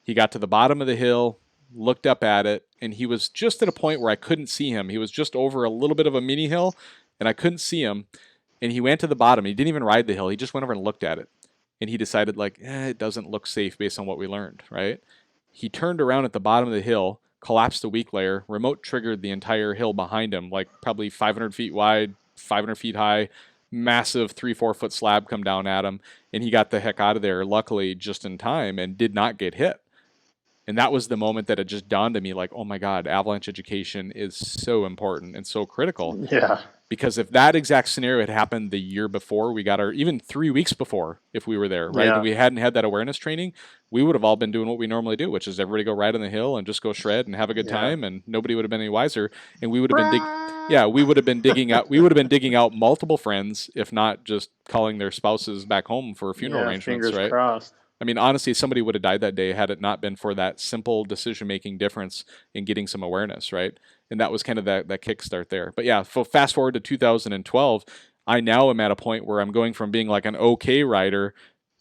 He got to the bottom of the hill, looked up at it, and he was just at a point where I couldn't see him. He was just over a little bit of a mini hill, and I couldn't see him. And he went to the bottom. He didn't even ride the hill. He just went over and looked at it. And he decided, like, it doesn't look safe based on what we learned, right? He turned around at the bottom of the hill, collapsed the weak layer, remote triggered the entire hill behind him, like probably 500 feet wide, 500 feet high, massive 3-4 foot slab come down at him, and he got the heck out of there, luckily just in time, and did not get hit. And that was the moment that it just dawned on me, like, oh my God, avalanche education is so important and so critical. Yeah. Because if that exact scenario had happened the year before we got even 3 weeks before, if we were there, right, and we hadn't had that awareness training, we would have all been doing what we normally do, which is everybody go ride on the hill and just go shred and have a good time, and nobody would have been any wiser. And we would have been digging out multiple friends, if not just calling their spouses back home for funeral arrangements, fingers right? Crossed. I mean, honestly, somebody would have died that day had it not been for that simple decision-making difference in getting some awareness, right? And that was kind of that kickstart there. But yeah, fast forward to 2012, I now am at a point where I'm going from being like an okay rider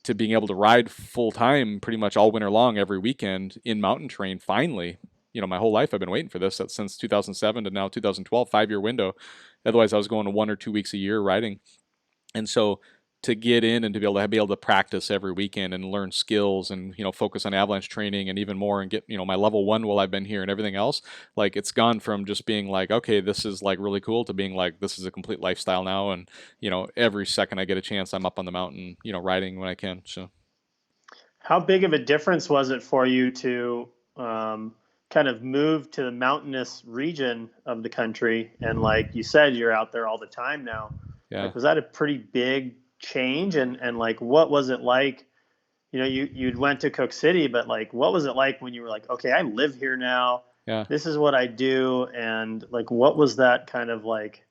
to being able to ride full-time pretty much all winter long every weekend in mountain terrain, finally. My whole life I've been waiting for this. That's since 2007 to now 2012, 5-year window. Otherwise, I was going to 1 or 2 weeks a year riding. And so to get in and to be able to practice every weekend and learn skills and focus on avalanche training and even more and get my level 1 while I've been here and everything else, like it's gone from just being like, okay, this is like really cool, to being like, this is a complete lifestyle now, and every second I get a chance I'm up on the mountain riding when I can. So how big of a difference was it for you to kind of move to the mountainous region of the country, and like you said, you're out there all the time now? Like, was that a pretty big change, and like what was it like? You went to Cook City, but like what was it like when you were like, okay, I live here now, this is what I do, and like what was that kind of like,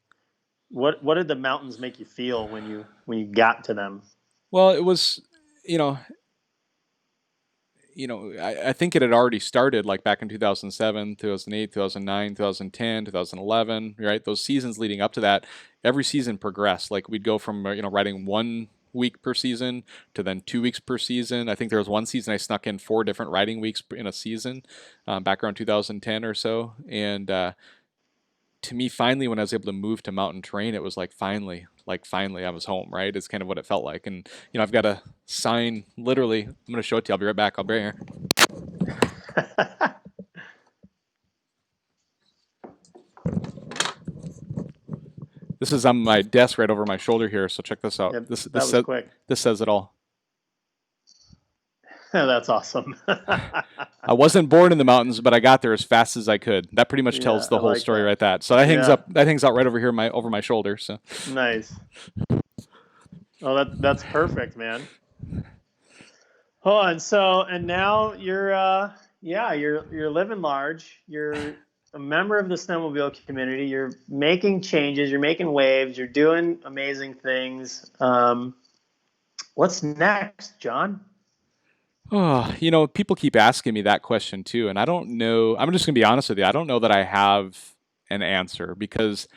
what did the mountains make you feel when you got to them? Well, it was I think it had already started like back in 2007, 2008, 2009, 2010, 2011, right? Those seasons leading up to that, every season progressed. Like we'd go from, riding 1 week per season to then 2 weeks per season. I think there was one season I snuck in 4 different riding weeks in a season, back around 2010 or so. And to me, finally, when I was able to move to mountain terrain, it was like finally I was home, right? It's kind of what it felt like. And, I've got a sign, literally, I'm going to show it to you. I'll be right back. I'll be right here. This is on my desk right over my shoulder here, so check this out. Yep, this says it all. That's awesome. I wasn't born in the mountains, but I got there as fast as I could. That pretty much tells the whole story right there. So that hangs out right over here over my shoulder. So nice. Oh, that's perfect, man. Oh, and now you're living large. You're a member of the snowmobile community. You're making changes. You're making waves. You're doing amazing things. What's next, Jon? Oh, people keep asking me that question too, and I don't know. I'm just going to be honest with you. I don't know that I have an answer, because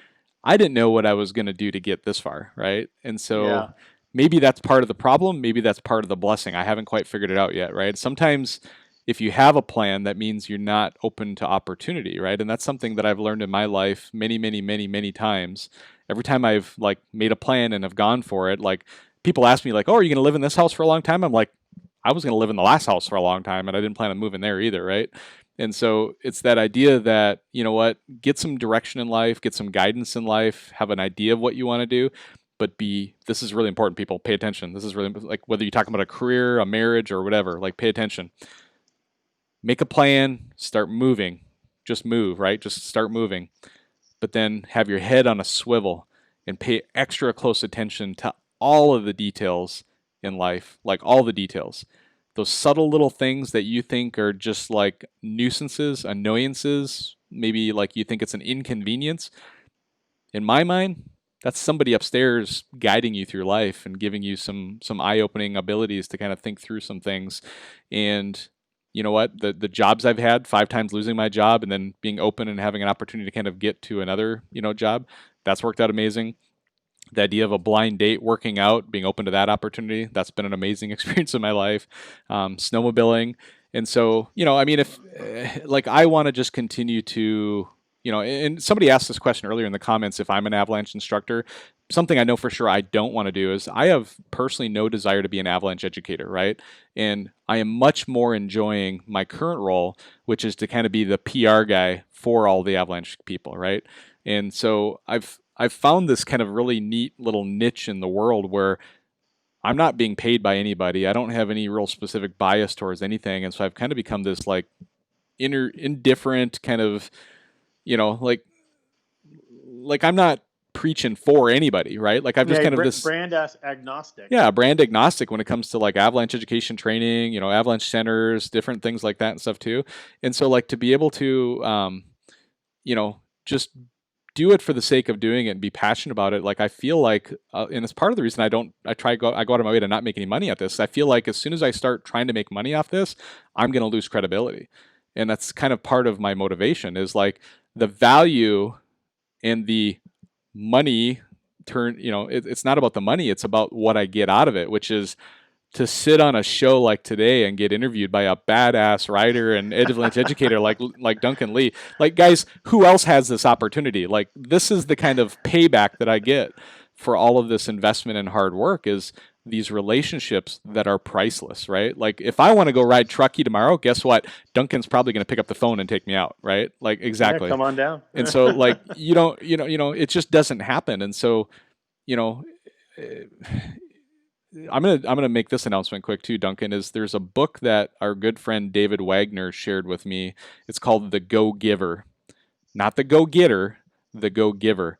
I didn't know what I was going to do to get this far, right? And so maybe that's part of the problem. Maybe that's part of the blessing. I haven't quite figured it out yet, right? Sometimes if you have a plan, that means you're not open to opportunity, right? And that's something that I've learned in my life many, many, many, many times. Every time I've like made a plan and have gone for it, like people ask me like, "Oh, are you going to live in this house for a long time?" I'm like, I was going to live in the last house for a long time, and I didn't plan on moving there either, right? And so it's that idea that, you know what, get some direction in life, get some guidance in life, have an idea of what you want to do, but this is really important, people, pay attention. This is really, like, whether you're talking about a career, a marriage, or whatever, like, pay attention. Make a plan, start moving. Just move, right? Just start moving. But then have your head on a swivel and pay extra close attention to all of the details in life, like all the details. Those subtle little things that you think are just like nuisances, annoyances, maybe like you think it's an inconvenience. In my mind, that's somebody upstairs guiding you through life and giving you some eye-opening abilities to kind of think through some things. And you know what? The jobs I've had, 5 times losing my job and then being open and having an opportunity to kind of get to another, job, that's worked out amazing. The idea of a blind date working out, being open to that opportunity, that's been an amazing experience in my life. Snowmobiling. And so, I mean, if like I want to just continue to, and somebody asked this question earlier in the comments, if I'm an Avalanche instructor, something I know for sure I don't want to do is I have personally no desire to be an Avalanche educator, right? And I am much more enjoying my current role, which is to kind of be the PR guy for all the Avalanche people, right? And so I've found this kind of really neat little niche in the world where I'm not being paid by anybody. I don't have any real specific bias towards anything. And so I've kind of become this like indifferent kind of, like I'm not preaching for anybody, right? Like I've just kind of this brand agnostic. Yeah, brand agnostic when it comes to like Avalanche education training, Avalanche centers, different things like that and stuff too. And so like to be able to, just do it for the sake of doing it and be passionate about it. Like I feel like, and it's part of the reason I go out of my way to not make any money at this. I feel like as soon as I start trying to make money off this, I'm going to lose credibility. And that's kind of part of my motivation is like the value and the money it's not about the money. It's about what I get out of it, which is to sit on a show like today and get interviewed by a badass writer and Avalanche educator like Duncan Lee. Like, guys, who else has this opportunity? Like, this is the kind of payback that I get for all of this investment and hard work is these relationships that are priceless, right? Like, if I want to go ride trucky tomorrow, guess what? Duncan's probably going to pick up the phone and take me out, right? Like, exactly. Yeah, come on down. And so, like, it just doesn't happen. And so, I'm gonna make this announcement quick too, Duncan. Is there's a book that our good friend David Wagner shared with me. It's called The Go Giver, not the Go Getter, The Go Giver.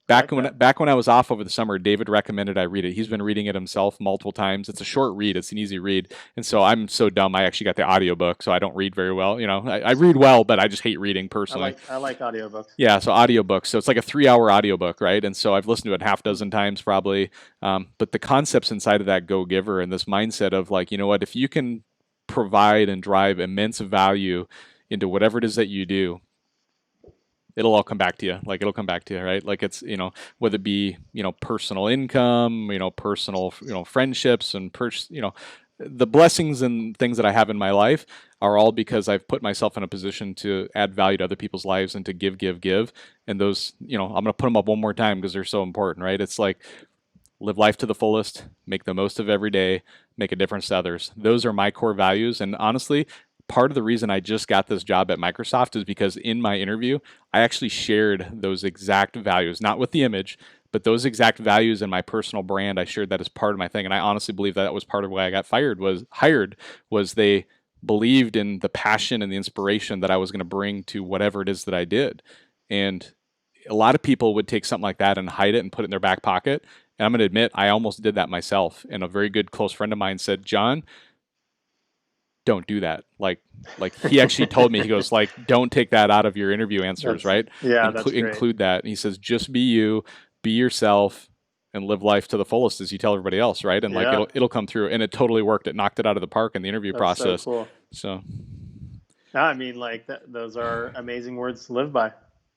Back when I was off over the summer, David recommended I read it. He's been reading it himself multiple times. It's a short read. It's an easy read. And so I'm so dumb. I actually got the audiobook, so I don't read very well. I read well, but I just hate reading personally. I like audiobooks. Yeah, so audiobooks. So it's like a 3-hour audiobook, right? And so I've listened to it half dozen times probably. But the concepts inside of that Go Giver and this mindset of like, you know what, if you can provide and drive immense value into whatever it is that you do, it'll all come back to you. Like it'll come back to you, right? Like it's, whether it be, personal income, personal, friendships and, the blessings and things that I have in my life are all because I've put myself in a position to add value to other people's lives and to give. And those, I'm going to put them up one more time because they're so important, right? It's like live life to the fullest, make the most of every day, make a difference to others. Those are my core values. And honestly, part of the reason I just got this job at Microsoft is because in my interview, I actually shared those exact values, not with the image, but those exact values in my personal brand. I shared that as part of my thing. And I honestly believe that was part of why I got hired was they believed in the passion and the inspiration that I was going to bring to whatever it is that I did. And a lot of people would take something like that and hide it and put it in their back pocket. And I'm going to admit, I almost did that myself. And a very good close friend of mine said, John, don't do that. Like he actually told me, he goes like, don't take that out of your interview answers, right? Yeah, that's great. Include that. And he says, just be you, be yourself, and live life to the fullest as you tell everybody else, right? And like it'll come through. And it totally worked. It knocked it out of the park in the interview process. So cool. So I mean, like those are amazing words to live by.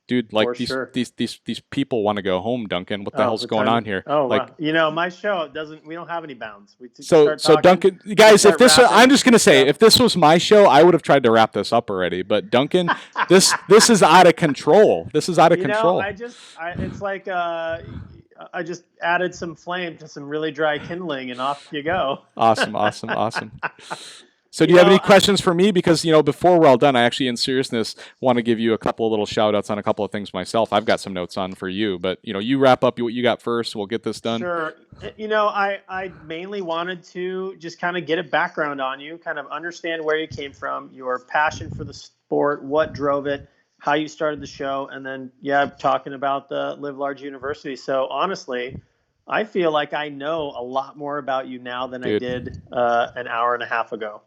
dude, like these people want to go home, Duncan. What the hell's going on here? Oh, like, my show we don't have any bounds. So Duncan, guys, if this, I'm just gonna say, if this was my show, I would have tried to wrap this up already. But Duncan, this is out of control. This is out of control. It's like I just added some flame to some really dry kindling, and off you go. Awesome. So do you have any questions for me? Because, before we're all done, I actually, in seriousness, want to give you a couple of little shout outs on a couple of things myself. I've got some notes on for you, but, you wrap up what you got first. We'll get this done. Sure. I mainly wanted to just kind of get a background on you, kind of understand where you came from, your passion for the sport, what drove it, how you started the show, and then, talking about the Live Large University. So honestly, I feel like I know a lot more about you now than I did an hour and a half ago.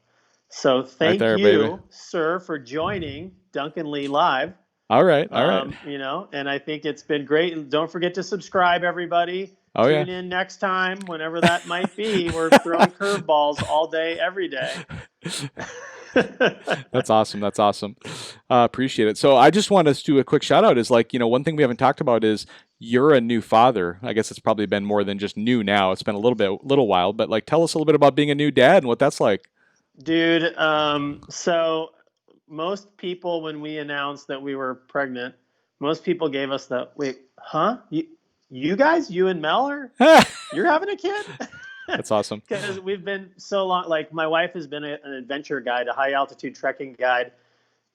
So thank you, baby, sir, for joining Duncan Lee Live. All right. And I think it's been great. And don't forget to subscribe, everybody. Tune in next time, whenever that might be. We're throwing curveballs all day, every day. That's awesome. Appreciate it. So I just want to do a quick shout out is one thing we haven't talked about is you're a new father. I guess it's probably been more than just new now. It's been a little while, but tell us a little bit about being a new dad and what that's like. Dude, so most people, when we announced that we were pregnant, most people gave us the, wait, huh? You guys, you and Mel you're having a kid? That's awesome. Because we've been so long, my wife has been an adventure guide, a high altitude trekking guide.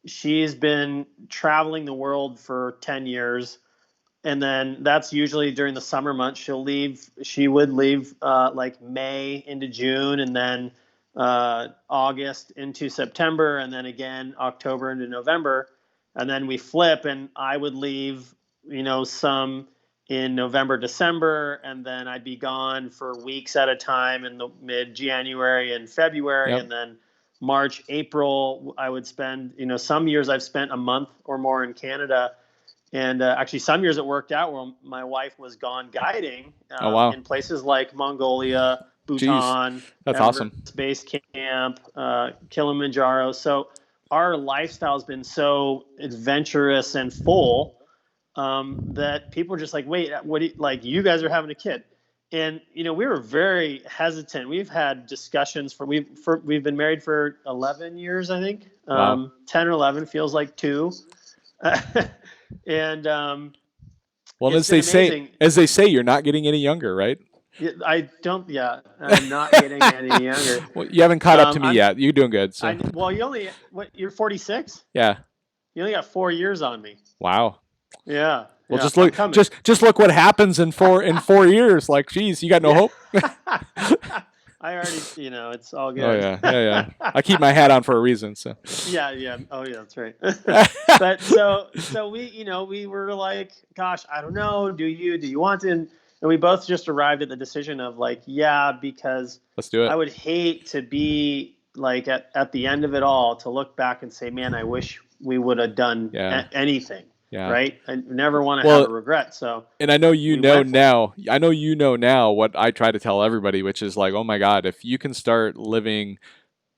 She's been traveling the world for 10 years. And then that's usually during the summer months. She would leave May into June, and then August into September, and then again October into November, and then we flip, and I would leave some in November, December, and then I'd be gone for weeks at a time in the mid-January and February. And then March, April, I would spend, some years I've spent a month or more in Canada, and actually some years it worked out where my wife was gone guiding in places like Mongolia, Bhutan, that's Everest awesome. Base Camp, Kilimanjaro. So our lifestyle's been so adventurous and full that people are just like, wait, what do you guys are having a kid? And, we were very hesitant. We've had discussions we've been married for 11 years, I think. Wow. 10 or 11 feels like 2. And well, as they say, you're not getting any younger, right? I'm not getting any younger. Well, you haven't caught up to me yet. You're doing good. So. You're 46? Yeah. You only got 4 years on me. Wow. Yeah. Well, just look what happens in 4 years. Geez, you got no hope. I already, it's all good. Oh yeah. I keep my hat on for a reason. So. Yeah. Oh yeah, that's right. But so we were like, gosh, I don't know. Do you want to? And we both just arrived at the decision of because let's do it. I would hate to be at the end of it all to look back and say, man, I wish we would have done anything. Yeah. Right. I never want to have a regret. So, and I know now what I try to tell everybody, which is oh my God, if you can start living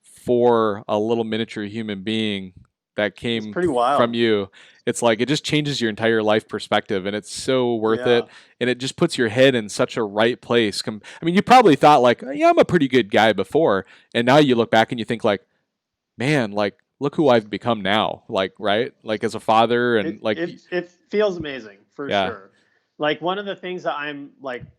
for a little miniature human being that came from you, it's it just changes your entire life perspective, and it's so worth it. And it just puts your head in such a right place. You probably thought I'm a pretty good guy before. And now you look back and you think man, look who I've become now. Right. As a father and it feels amazing for sure. One of the things that I'm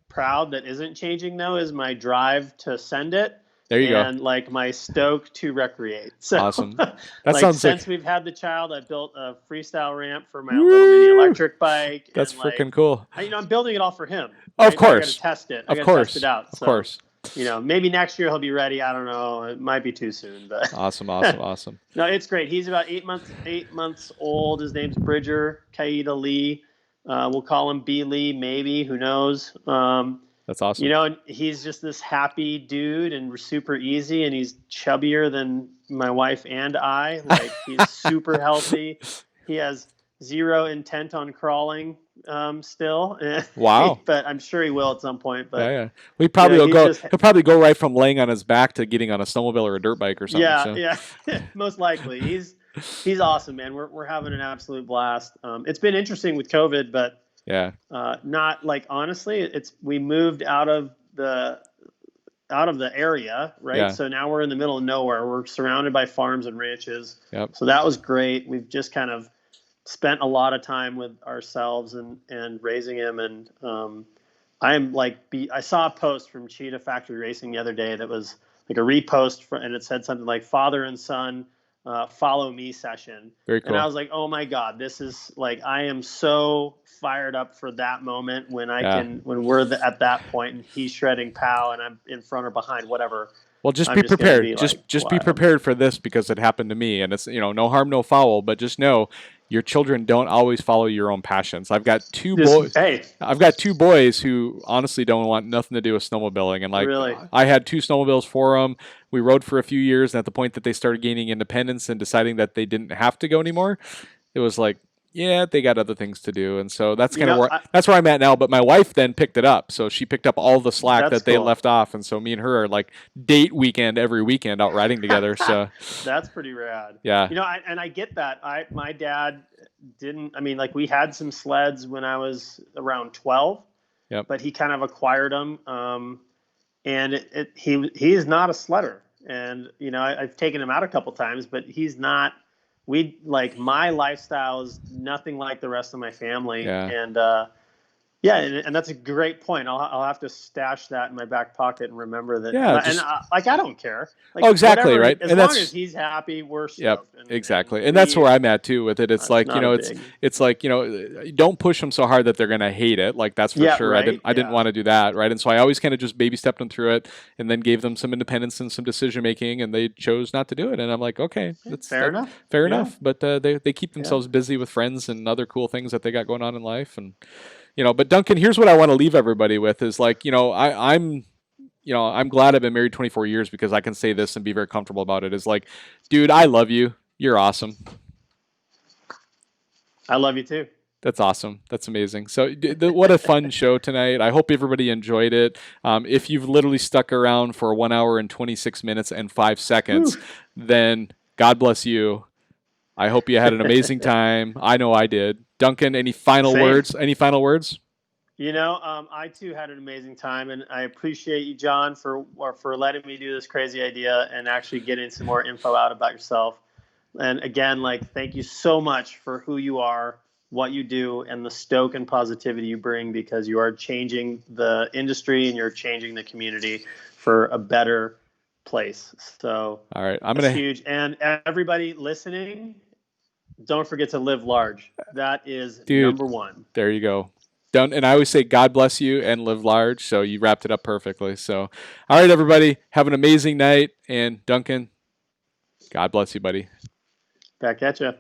proud that isn't changing though is my drive to send it. There you go. And my stoke to recreate. So, awesome. That sounds since we've had the child, I built a freestyle ramp for my little mini electric bike. That's freaking cool. I'm building it all for him. Right? Of course. I got to test it. I got to test it out. Of course. Maybe next year he'll be ready. I don't know. It might be too soon, but awesome. No, it's great. He's about 8 months old. His name's Bridger Kaida Lee. We'll call him B Lee, maybe. Who knows? That's awesome. And he's just this happy dude and super easy, and he's chubbier than my wife and I. He's super healthy. He has zero intent on crawling still. Wow. But I'm sure he will at some point. But yeah. We probably he'll probably go right from laying on his back to getting on a snowmobile or a dirt bike or something. Yeah. Most likely. He's awesome, man. We're having an absolute blast. It's been interesting with COVID, but yeah, not like, honestly, we moved out of the area, right? Yeah. So now we're in the middle of nowhere. We're surrounded by farms and ranches. Yep. So that was great. We've just kind of spent a lot of time with ourselves and raising him. And I saw a post from Cheetah Factory Racing the other day that was like a repost and it said something like father and son follow me session. Very cool. And I was like, oh my God, this is like, I am so fired up for that moment when when we're at that point and he's shredding POW and I'm in front or behind, whatever. Well, just be prepared. Just be prepared for this because it happened to me, and it's no harm, no foul. But just know, your children don't always follow your own passions. I've got two boys. Hey, I've got two boys who honestly don't want nothing to do with snowmobiling, and really? I had two snowmobiles for them. We rode for a few years, and at the point that they started gaining independence and deciding that they didn't have to go anymore, it was like, yeah, they got other things to do, and so that's kind of that's where I'm at now. But my wife then picked it up, so she picked up all the slack that they left off, and so me and her are like date weekend every weekend out riding together. So that's pretty rad. Yeah, and I get that. My dad didn't. I mean, like we had some sleds when I was around 12. Yep. But he kind of acquired them, and he is not a sledder, and I've taken him out a couple times, but he's not. My lifestyle is nothing like the rest of my family. Yeah. And that's a great point. I'll have to stash that in my back pocket and remember that. Yeah. I don't care. Like, exactly. Whatever, right. As long as he's happy, we're stoked. Yep. Exactly. And that's where I'm at too with it. It's like, it's like, don't push them so hard that they're going to hate it. Like that's for sure. Right? I didn't want to do that. Right. And so I always kind of just baby stepped them through it and then gave them some independence and some decision making, and they chose not to do it. And I'm like, okay, that's fair enough. Fair enough. But they keep themselves busy with friends and other cool things that they got going on in life. And, but Duncan, here's what I want to leave everybody with is like, I'm glad I've been married 24 years because I can say this and be very comfortable about it. Is like, dude, I love you. You're awesome. I love you too. That's awesome. That's amazing. So what a fun show tonight. I hope everybody enjoyed it. If you've literally stuck around for 1 hour and 26 minutes and 5 seconds, then God bless you. I hope you had an amazing time. I know I did. Duncan, any final words? Any final words? I too had an amazing time, and I appreciate you, John, for letting me do this crazy idea and actually getting some more info out about yourself. And again, thank you so much for who you are, what you do, and the stoke and positivity you bring, because you are changing the industry and you're changing the community for a better place. So, all right, that's huge. And everybody listening, don't forget to live large. That is number one. There you go. And I always say God bless you and live large. So you wrapped it up perfectly. So, all right, everybody, have an amazing night. And Duncan, God bless you, buddy. Back at you.